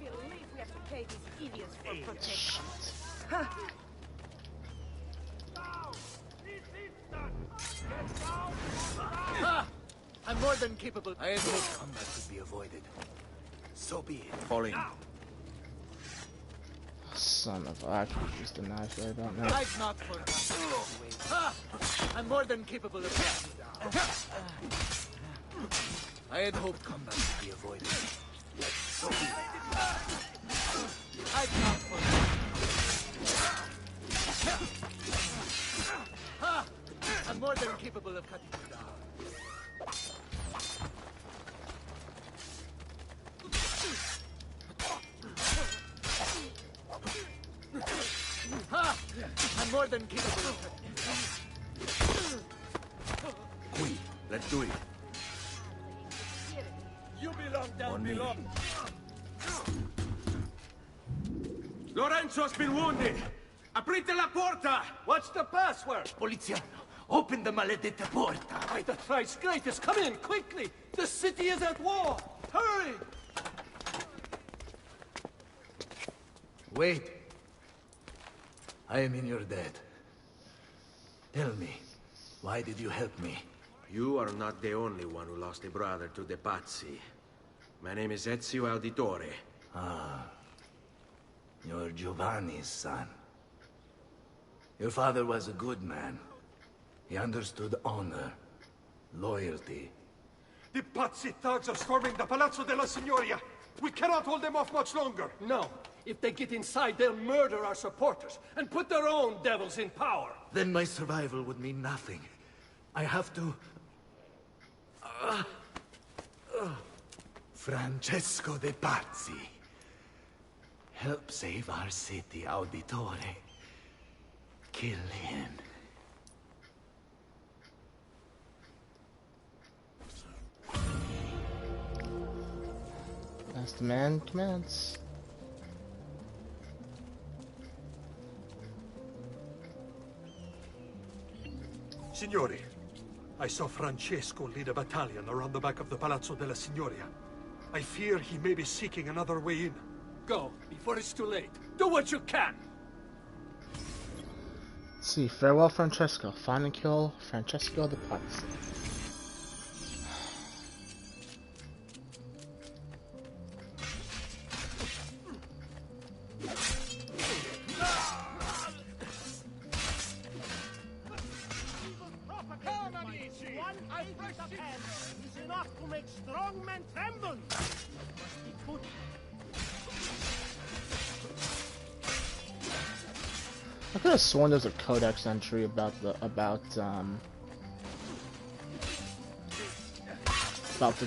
Ha! I'm more than capable. I had hoped combat could be avoided. So be it. Fall in. son of I could have used a knife right about now. I've not forgotten. Ha! I'm more than capable of cutting down. I had hoped combat could be avoided. So be it. I've not forgotten. Ha! I'm more than capable of cutting you down. Ha! I'm more than capable of cutting you down. Qui, let's do it. You belong down On me. below. Lorenzo's been wounded. Aprite la porta! What's the password? Poliziano, open the maledetta porta. By the thrice greatest, come in, quickly! The city is at war! Hurry! Wait. I am in your debt. Tell me, why did you help me? You are not the only one who lost a brother to the Pazzi. My name is Ezio Auditore. Ah. You're Giovanni's son. Your father was a good man. He understood honor, loyalty. The Pazzi thugs are storming the Palazzo della Signoria. We cannot hold them off much longer. No. If they get inside, they'll murder our supporters and put their own devils in power. Then my survival would mean nothing. I have to... Francesco de Pazzi. Help save our city, Auditore. Kill him. As the man commands. Signori, I saw Francesco lead a battalion around the back of the Palazzo della Signoria. I fear he may be seeking another way in. Go, before it's too late. Do what you can! Let's see, farewell Francesco. Find and kill Francesco the Pazzi. I could have sworn there's a codex entry about the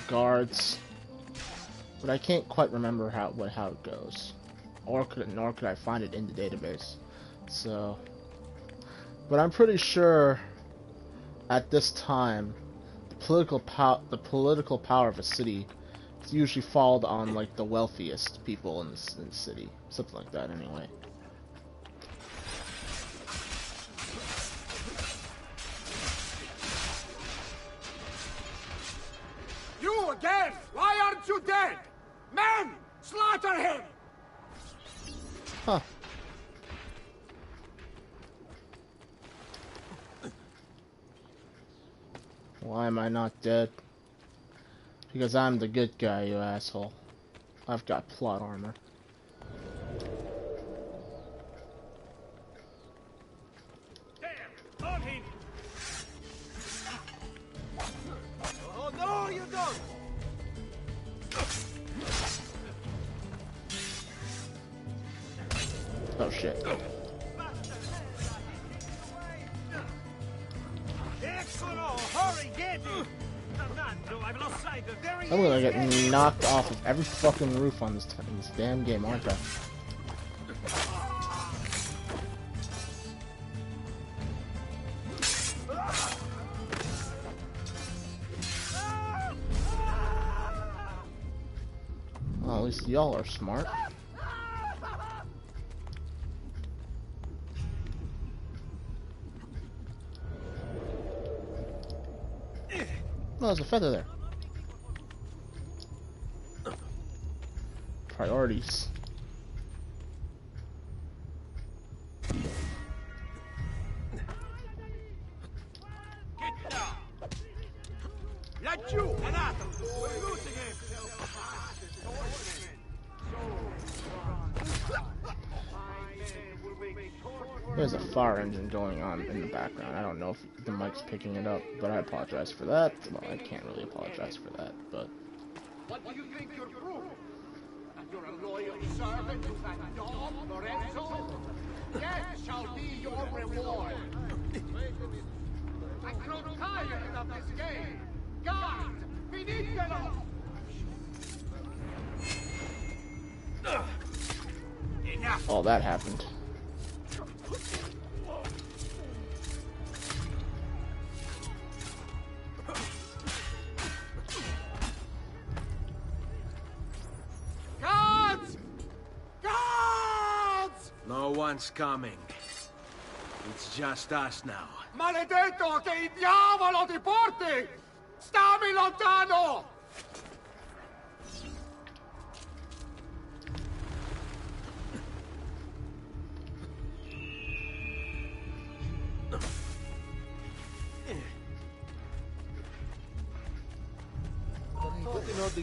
guards, but I can't quite remember how it goes, nor could I find it in the database. So, but I'm pretty sure at this time the political power of a city is usually followed on like the wealthiest people in the city, something like that anyway. You again! Why aren't you dead? Men! Slaughter him! Huh. Why am I not dead? Because I'm the good guy, you asshole. I've got plot armor. On him! Oh no, you don't! Oh shit. Hurry, get him! I've lost sight of very I'm gonna get knocked off of every fucking roof on this damn game, aren't I? Well, at least y'all are smart. Oh, there's a feather there. Priorities. Get down! Laggiù, Renato! We're losing him! There's a fire engine going on in the background. I don't know if the mic's picking it up, but I apologize for that. Well, I can't really apologize for that, but... What do you think you're proof? That you're a loyal servant to that dog, Lorenzo? That shall be your reward. I grow tired of this game. God, finitelo! Oh, that happened. Gods! Gods! No one's coming. It's just us now. Maledetto che il diavolo ti porti! Stammi lontano!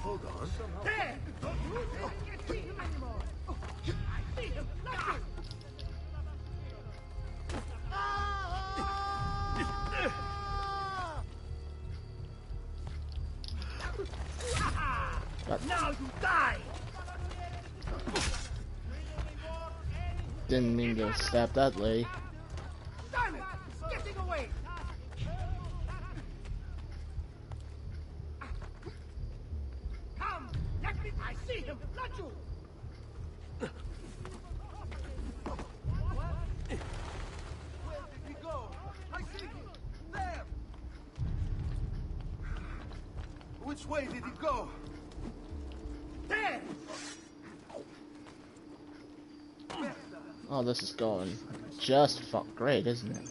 Hold on. Now you die! Didn't mean to stab that lady. Damn it! It's getting away! Come! Let me... I see him! Not you! Where did he go? I see him! There! Which way did he go? There! Oh, this is going just great, isn't it?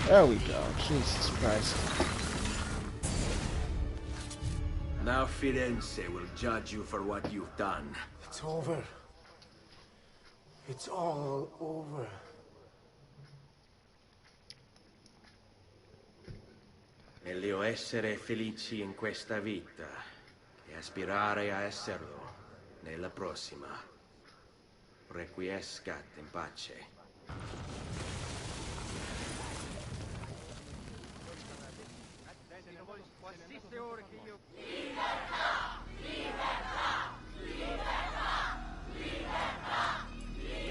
There we go. Jesus Christ. Now Firenze will judge you for what you've done. It's over. It's all over. Meglio essere felici in questa vita e aspirare a esserlo nella prossima. Requiescat in pace.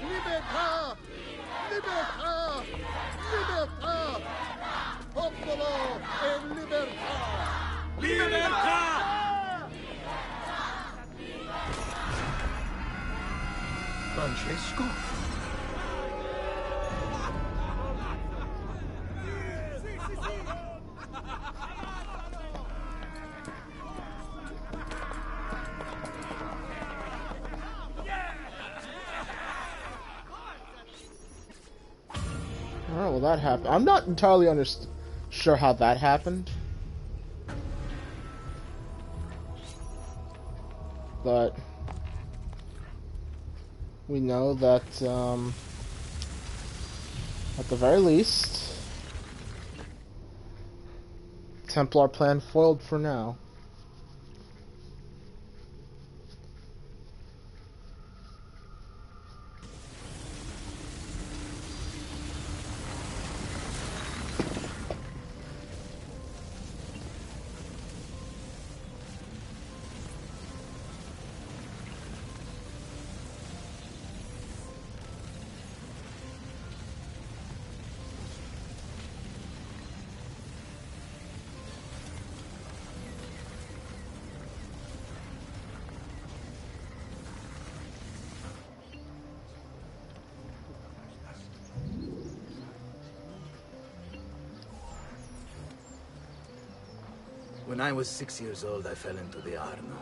Libertà! Libertà! Libertà! Popolo e libertà! Libertà! Francesco? Alright, well that happened. I'm not entirely sure how that happened. But we know that at the very least, Templar plan foiled for now. When I was 6 years old, I fell into the Arno.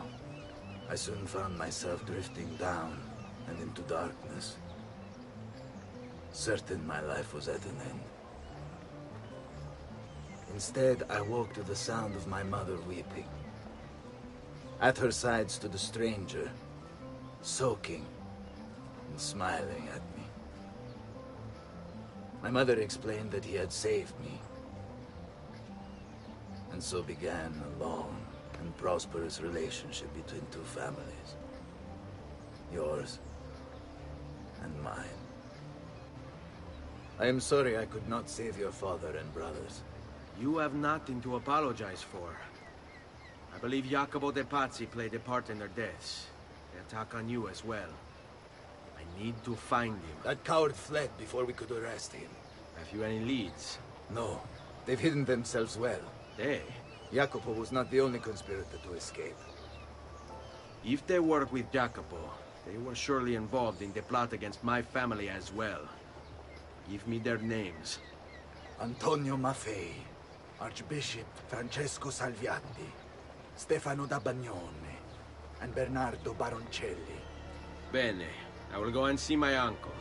I soon found myself drifting down and into darkness. Certain my life was at an end. Instead, I woke to the sound of my mother weeping. At her side stood a stranger, soaking and smiling at me. My mother explained that he had saved me. And so began a long and prosperous relationship between two families. Yours and mine. I am sorry I could not save your father and brothers. You have nothing to apologize for. I believe Jacopo de Pazzi played a part in their deaths. They attack on you as well. I need to find him. That coward fled before we could arrest him. Have you any leads? No. They've hidden themselves well. They? Jacopo was not the only conspirator to escape. If they work with Jacopo, they were surely involved in the plot against my family as well. Give me their names. Antonio Maffei, Archbishop Francesco Salviati, Stefano da Bagnone, and Bernardo Baroncelli. Bene. I will go and see my uncle.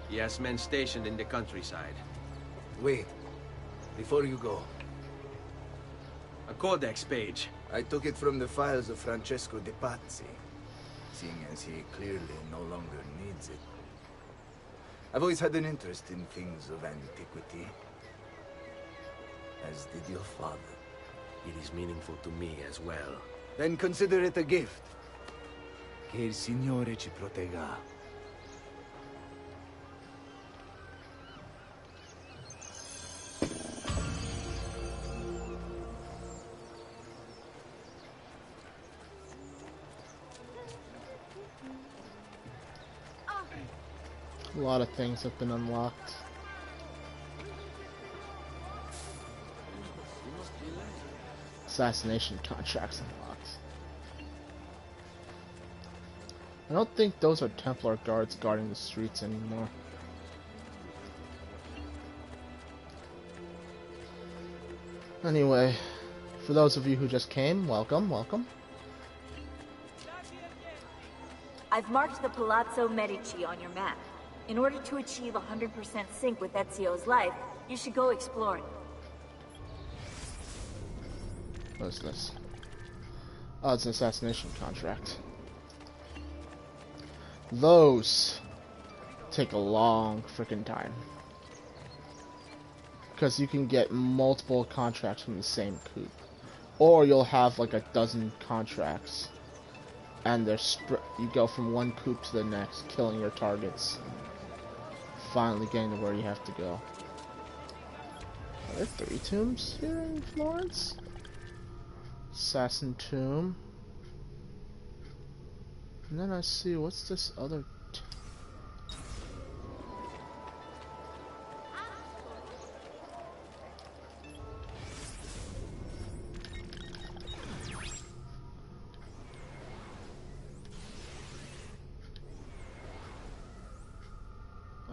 He has men stationed in the countryside. Wait. Before you go. A codex page. I took it from the files of Francesco de Pazzi, seeing as he clearly no longer needs it. I've always had an interest in things of antiquity, as did your father. It is meaningful to me as well. Then consider it a gift. Che il Signore ci protegga. A lot of things have been unlocked. Assassination contracts unlocked. I don't think those are Templar guards guarding the streets anymore. Anyway, for those of you who just came, welcome, welcome. I've marked the Palazzo Medici on your map. In order to achieve 100% sync with Ezio's life, you should go exploring. What is this? Oh, it's an assassination contract. Those take a long freaking time. Because you can get multiple contracts from the same coup. Or you'll have like a dozen contracts. And they're you go from one coup to the next, killing your targets. Finally getting to where you have to go. Are there 3 tombs here in Florence? Assassin tomb. And then I see, what's this other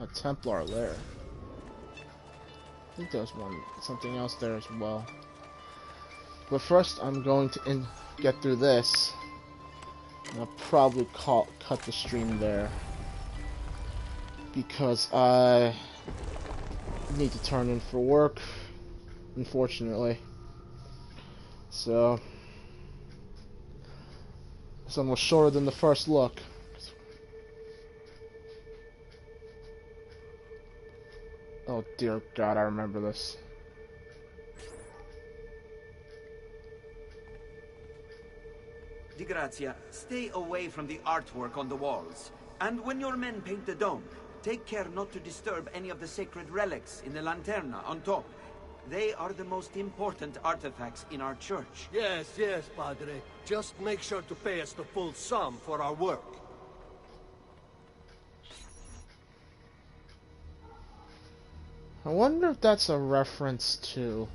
a Templar lair. I think there's something else there as well. But first, I'm going to get through this. And I'll probably cut the stream there. Because I need to turn in for work, unfortunately. So it's almost shorter than the first look. Oh dear God, I remember this. Di Grazia, stay away from the artwork on the walls. And when your men paint the dome, take care not to disturb any of the sacred relics in the lanterna on top. They are the most important artifacts in our church. Yes, yes, Padre. Just make sure to pay us the full sum for our work. I wonder if that's a reference to...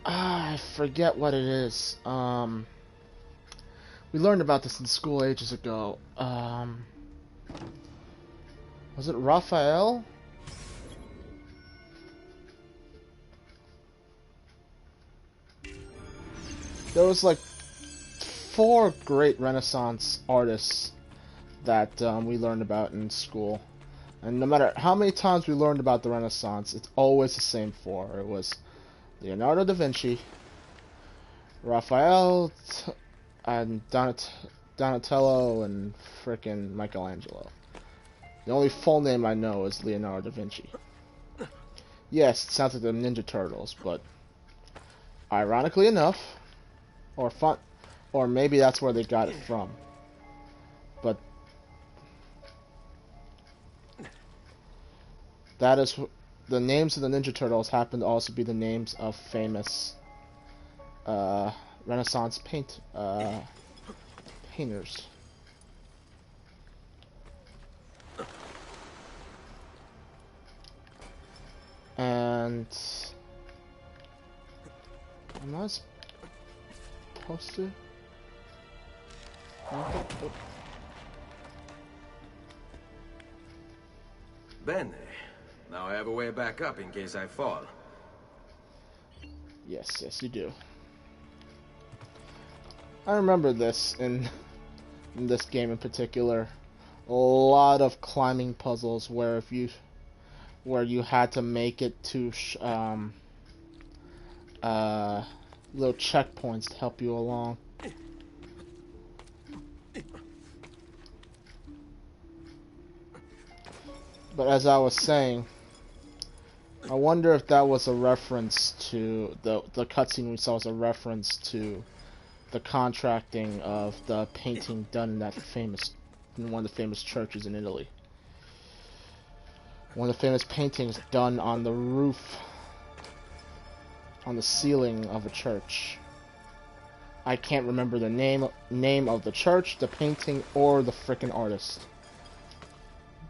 I forget what it is. We learned about this in school ages ago. Was it Raphael? There was like 4 great Renaissance artists that we learned about in school. And no matter how many times we learned about the Renaissance, it's always the same 4. It was Leonardo da Vinci, Raphael, and Donatello, and frickin' Michelangelo. The only full name I know is Leonardo da Vinci. Yes, it sounds like the Ninja Turtles, but ironically enough, or maybe that's where they got it from. But that is the names of the Ninja Turtles happen to also be the names of famous Renaissance painters. And am I supposed to? Bene. Now I have a way back up in case I fall. Yes, yes, you do. I remember this in this game in particular. A lot of climbing puzzles where you had to make it to little checkpoints to help you along. But as I was saying, I wonder if that was a reference to the cutscene we saw was a reference to the contracting of the painting done in one of the famous churches in Italy. One of the famous paintings done on the roof, on the ceiling of a church. I can't remember the name of the church, the painting, or the frickin' artist.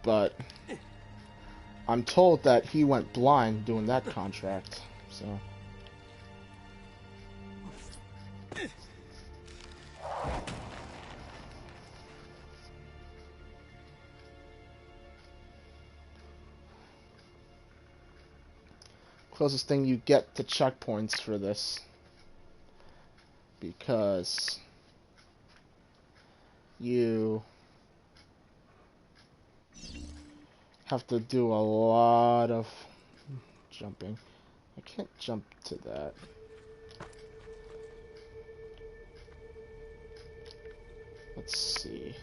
But I'm told that he went blind doing that contract, so... Closest thing you get to checkpoints for this. Because you have to do a lot of jumping. I can't jump to that. Let's see.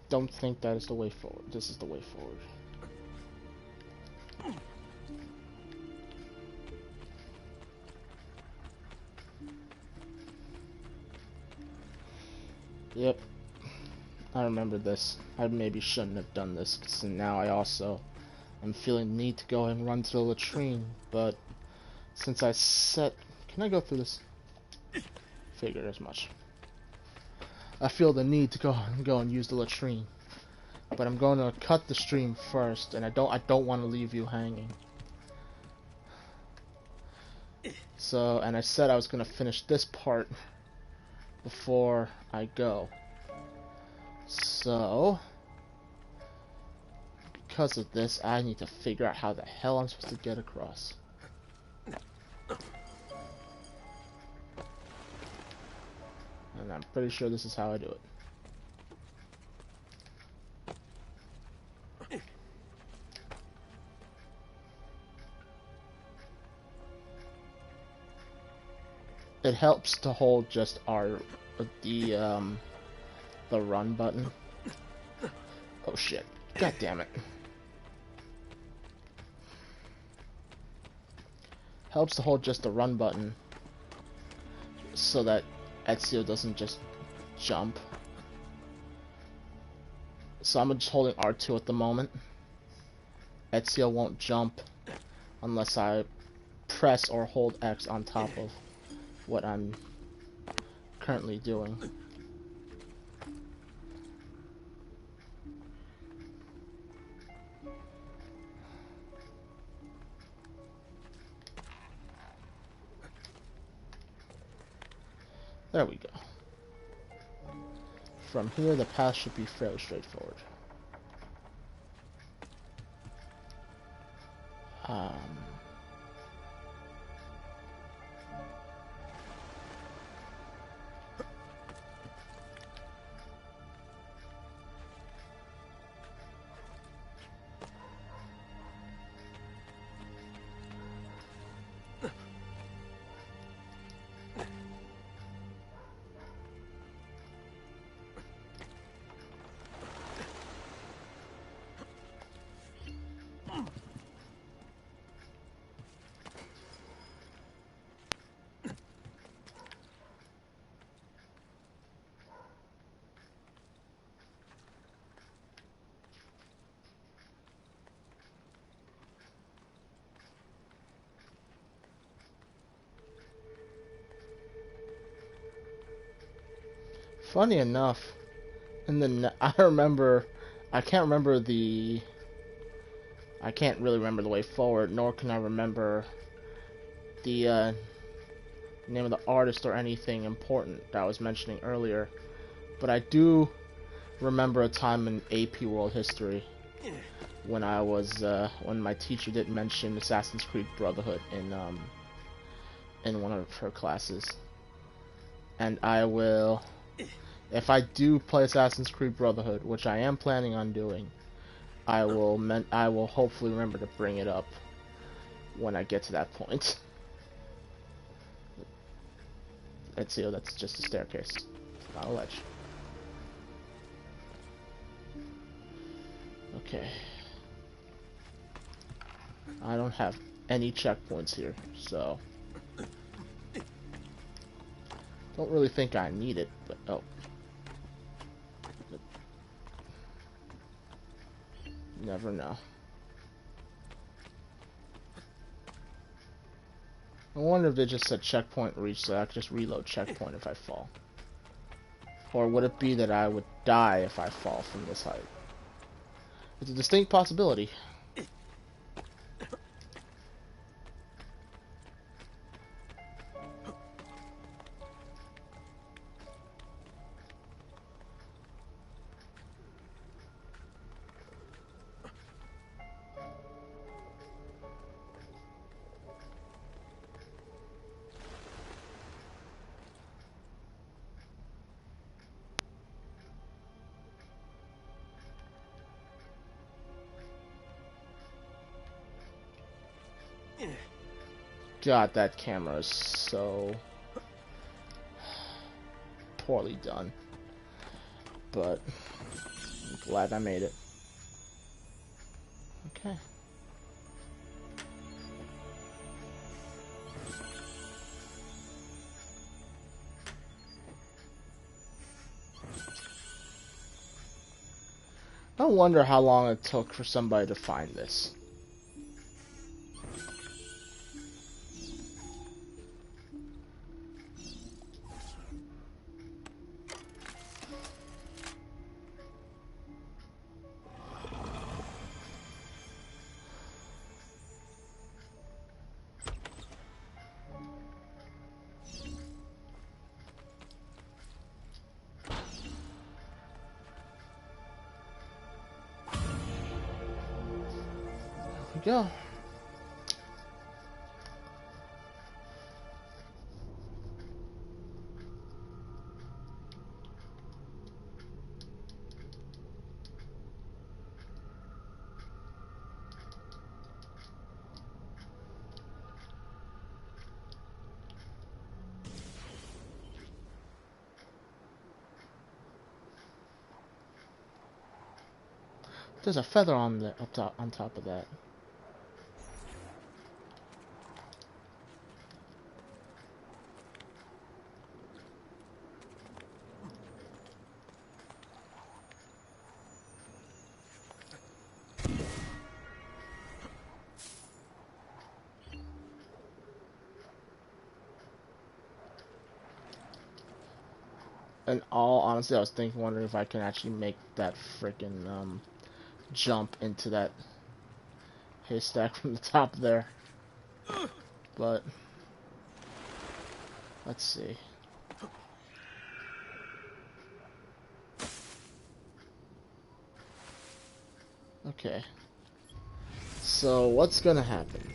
Don't think that is the way forward. This is the way forward. Yep. I remember this. I maybe shouldn't have done this, because now I also am feeling the need to go and run to the latrine, but since I set can I go through this? Figured as much. I feel the need to go and use the latrine, but I'm going to cut the stream first, and I don't want to leave you hanging. So, and I said I was going to finish this part before I go. So, because of this, I need to figure out how the hell I'm supposed to get across. And I'm pretty sure this is how I do it. It helps to hold just the run button. Oh shit. God damn it. Helps to hold just the run button so that Ezio doesn't just jump. So I'm just holding R2 at the moment. Ezio won't jump unless I press or hold X on top of what I'm currently doing. There we go. From here, the path should be fairly straightforward. Funny enough, I can't really remember the way forward, nor can I remember the name of the artist or anything important that I was mentioning earlier. But I do remember a time in AP World History when when my teacher did mention Assassin's Creed Brotherhood in one of her classes. And I will, if I do play Assassin's Creed Brotherhood, which I am planning on doing, I will hopefully remember to bring it up when I get to that point. Ezio, that's just a staircase, not a ledge. Okay. I don't have any checkpoints here, so don't really think I need it, but oh. Never know. I wonder if they just said checkpoint reached, so I could just reload checkpoint if I fall. Or would it be that I would die if I fall from this height? It's a distinct possibility. God, that camera is so poorly done. But I'm glad I made it. Okay. I wonder how long it took for somebody to find this. we go. There's a feather on the on top of that. In all honesty, I was wondering if I can actually make that freaking jump into that haystack from the top there. But let's see. Okay. So what's gonna happen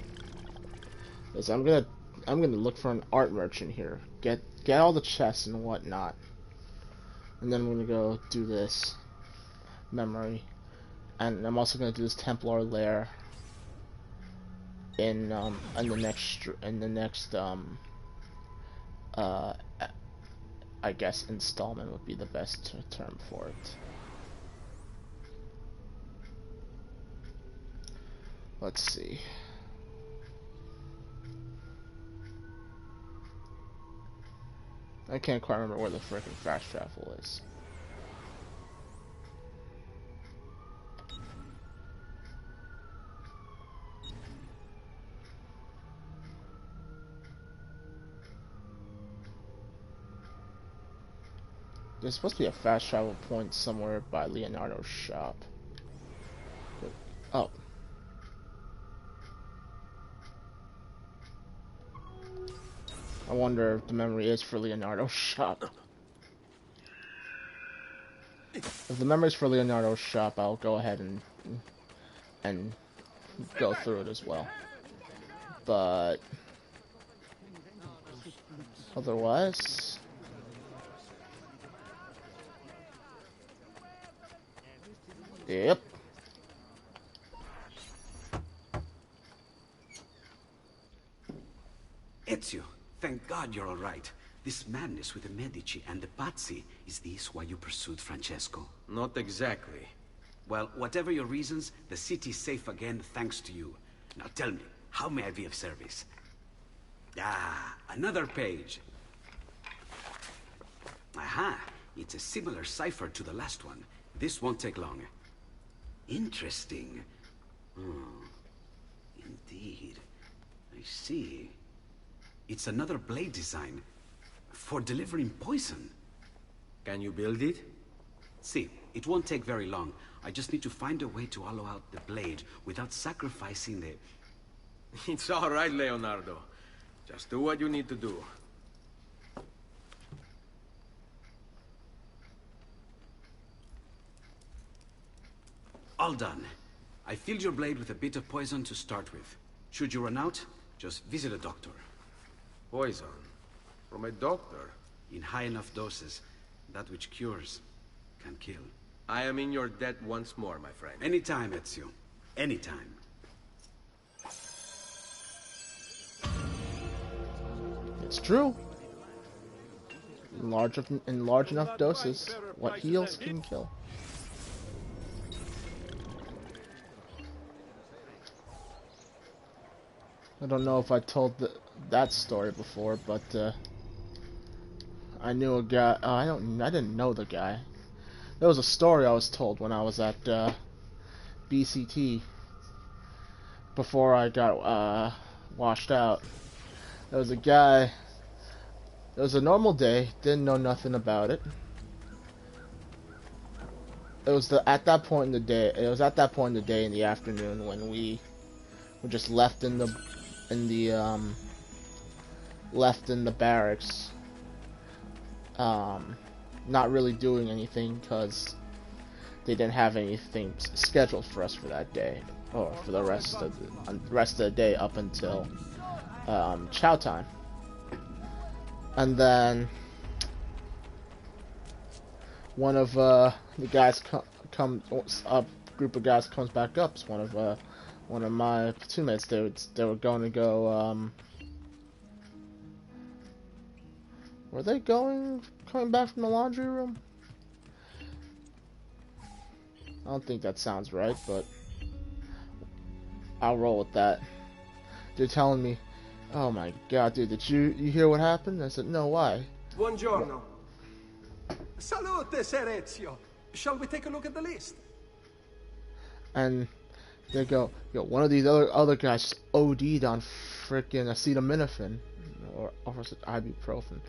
is I'm gonna look for an art merchant here. Get all the chests and whatnot. And then I'm gonna go do this memory. And I'm also gonna do this Templar lair in the next I guess installment would be the best term for it. Let's see. I can't quite remember where the frickin' fast travel is. There's supposed to be a fast travel point somewhere by Leonardo's shop. But, oh. I wonder if the memory is for Leonardo's shop. If the memory is for Leonardo's shop, I'll go ahead and go through it as well. But otherwise, yep. Ezio, thank God you're all right. This madness with the Medici and the Pazzi, is this why you pursued Francesco? Not exactly. Well, whatever your reasons, the city's safe again thanks to you. Now tell me, how may I be of service? Ah, another page. Aha, it's a similar cipher to the last one. This won't take long. Interesting. Oh, indeed. I see. It's another blade design for delivering poison. Can you build it? See, it won't take very long. I just need to find a way to hollow out the blade without sacrificing the... It's all right, Leonardo. Just do what you need to do. All done. I filled your blade with a bit of poison to start with. Should you run out, just visit a doctor. Poison? From a doctor? In high enough doses, that which cures can kill. I am in your debt once more, my friend. Anytime, Ezio. Anytime. It's true. In large enough doses, what heals can kill. I don't know if I told that story before, but I knew a guy. I didn't know the guy. There was a story I was told when I was at BCT before I got washed out. There was a guy. It was a normal day. Didn't know nothing about it. It was at that point in the day. It was at that point in the day in the afternoon when we were just left in the barracks, not really doing anything because they didn't have anything scheduled for us for that day. or for the rest of the day up until chow time. And then one of the guys a group of guys comes back up. It's one of my platoon mates. They were going to go. Were they coming back from the laundry room? I don't think that sounds right, but I'll roll with that. They're telling me, "Oh my God, dude, did you hear what happened?" I said, "No, why?" Buongiorno. Salute, Ser Ezio. Shall we take a look at the list? And they go, "Yo, one of these other guys just OD'd on frickin' acetaminophen, or was it ibuprofen?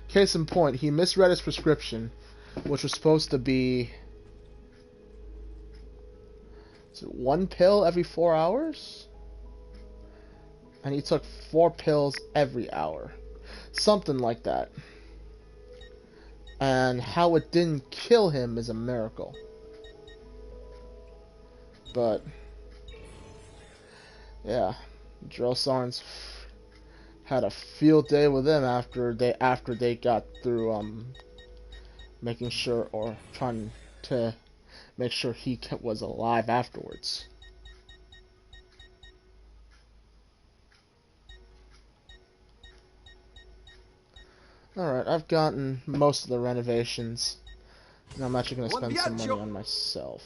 Case in point, he misread his prescription, which was supposed to be one pill every 4 hours, and he took 4 pills every hour, something like that. And how it didn't kill him is a miracle. But yeah, Drosarn's had a field day with him after they got through making sure, or trying to make sure he was alive afterwards. Alright, I've gotten most of the renovations. Now I'm actually going to spend some money on myself.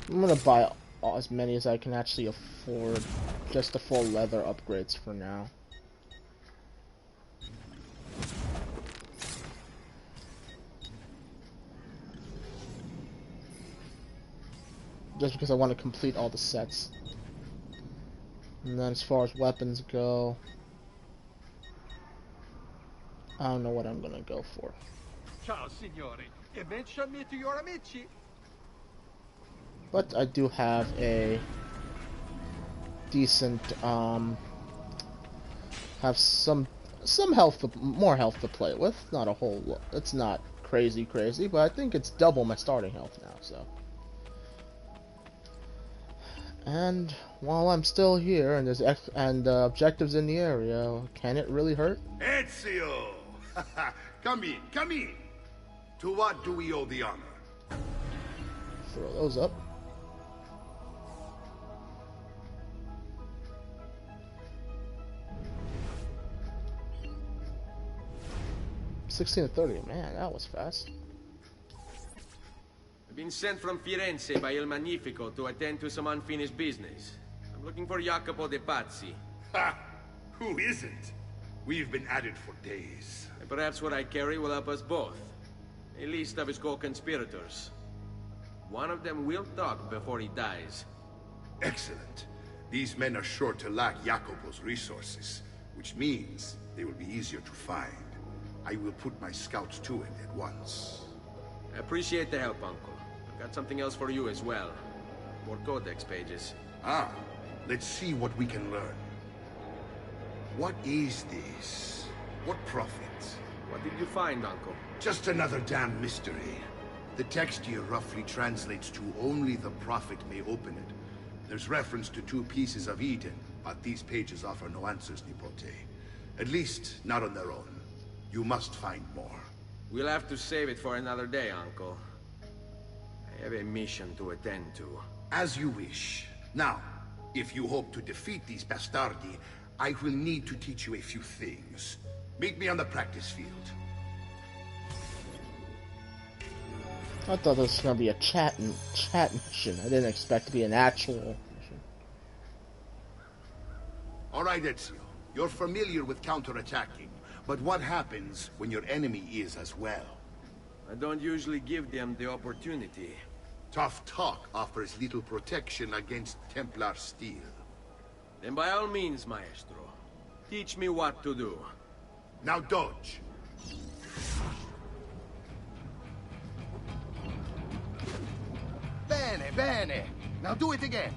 I'm gonna buy as many as I can actually afford, just the full leather upgrades for now. Just because I want to complete all the sets. And then as far as weapons go, I don't know what I'm gonna go for. Ciao, signore. E mention me to your amici. But I do have a decent, have some health, more health to play with. Not a whole lot. It's not crazy, but I think it's double my starting health now, so. And while I'm still here, and there's objectives in the area, can it really hurt? Ezio! Come in. To what do we owe the honor? Throw those up. $16 to $30. Man, that was fast. I've been sent from Firenze by Il Magnifico to attend to some unfinished business. I'm looking for Jacopo de Pazzi. Ha! Who isn't? We've been at it for days. And perhaps what I carry will help us both. A list of his co-conspirators. One of them will talk before he dies. Excellent. These men are sure to lack Jacopo's resources, which means they will be easier to find. I will put my scouts to it at once. I appreciate the help, Uncle. I've got something else for you as well. More codex pages. Ah, let's see what we can learn. What is this? What prophet? What did you find, Uncle? Just another damn mystery. The text here roughly translates to only the prophet may open it. There's reference to 2 pieces of Eden, but these pages offer no answers, Nipote. At least, not on their own. You must find more. We'll have to save it for another day, Uncle. I have a mission to attend to. As you wish. Now, if you hope to defeat these bastardi, I will need to teach you a few things. Meet me on the practice field. I thought this was gonna be a chat mission. I didn't expect to be an actual mission. Alright, Ezio. You're familiar with counterattacking. But what happens when your enemy is as well? I don't usually give them the opportunity. Tough talk offers little protection against Templar steel. Then by all means, Maestro. Teach me what to do. Now dodge. Bene, bene. Now do it again.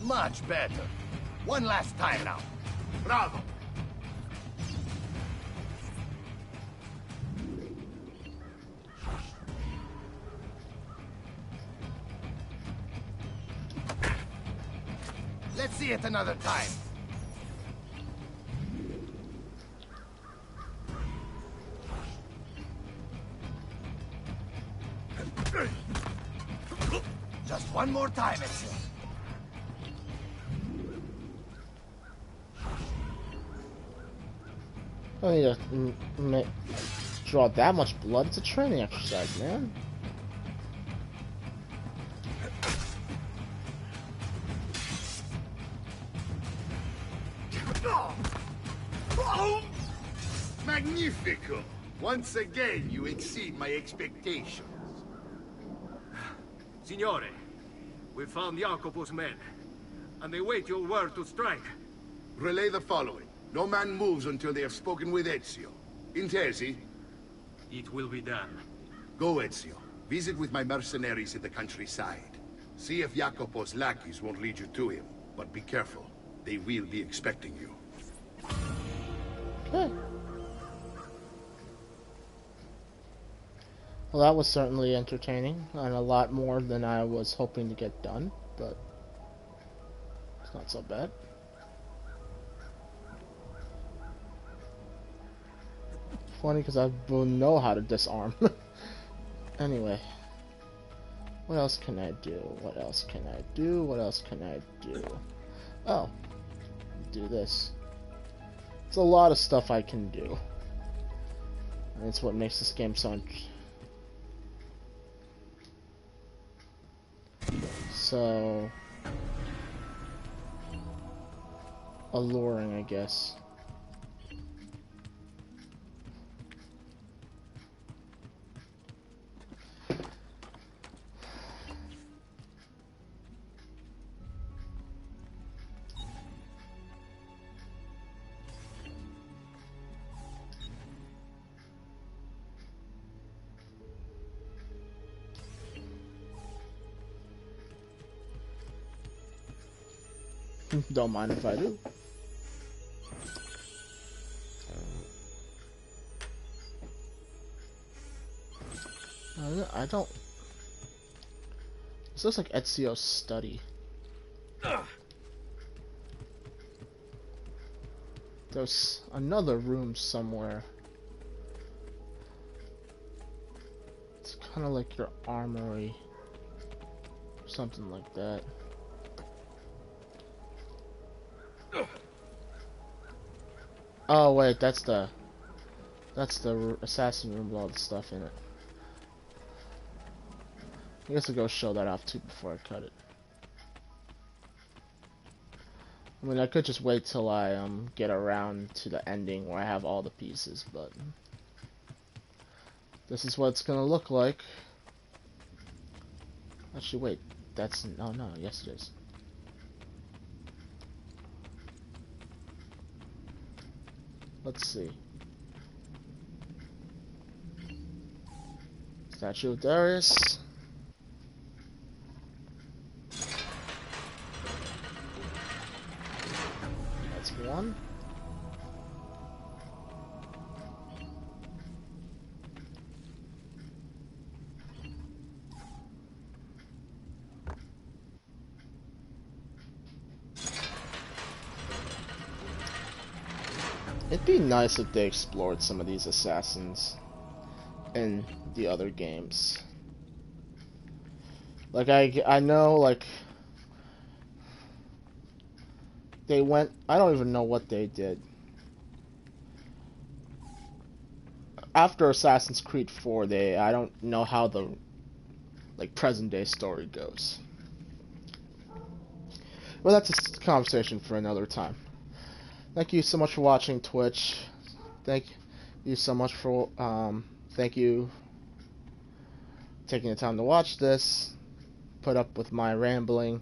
Much better. One last time now. Bravo. Let's see it another time. Just one more time, Ezio. I don't need to draw that much blood. It's a training exercise, man. Magnifico! Once again, you exceed my expectations. Signore, we found Jacopo's men, and they wait your word to strike. Relay the following. No man moves until they have spoken with Ezio. Intesi? It will be done. Go, Ezio. Visit with my mercenaries in the countryside. See if Jacopo's lackeys won't lead you to him. But be careful. They will be expecting you. Okay. Well, that was certainly entertaining, and a lot more than I was hoping to get done, but it's not so bad. Funny, because I will know how to disarm. Anyway. What else can I do? What else can I do? What else can I do? Oh. Do this. It's a lot of stuff I can do. And it's what makes this game so alluring, I guess. Don't mind if I do. I don't. This looks like Ezio's study. There's another room somewhere. It's kind of like your armory. Something like that. Oh wait, that's the assassin room with all the stuff in it. I guess I'll go show that off too before I cut it. I mean, I could just wait till I get around to the ending where I have all the pieces, but this is what it's gonna look like. Actually, wait, that's no, yes it is. Let's see. Statue of Darius. That's one. It'd be nice if they explored some of these assassins in the other games. Like, I know, like, they went, I don't even know what they did. After Assassin's Creed 4, I don't know how the, like, present day story goes. Well, that's a conversation for another time. Thank you so much for watching Twitch. Thank you so much for, thank you taking the time to watch this, put up with my rambling,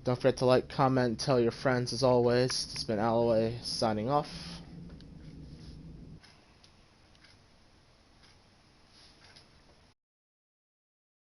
Don't forget to like, comment, tell your friends as always. It's been Alloway signing off.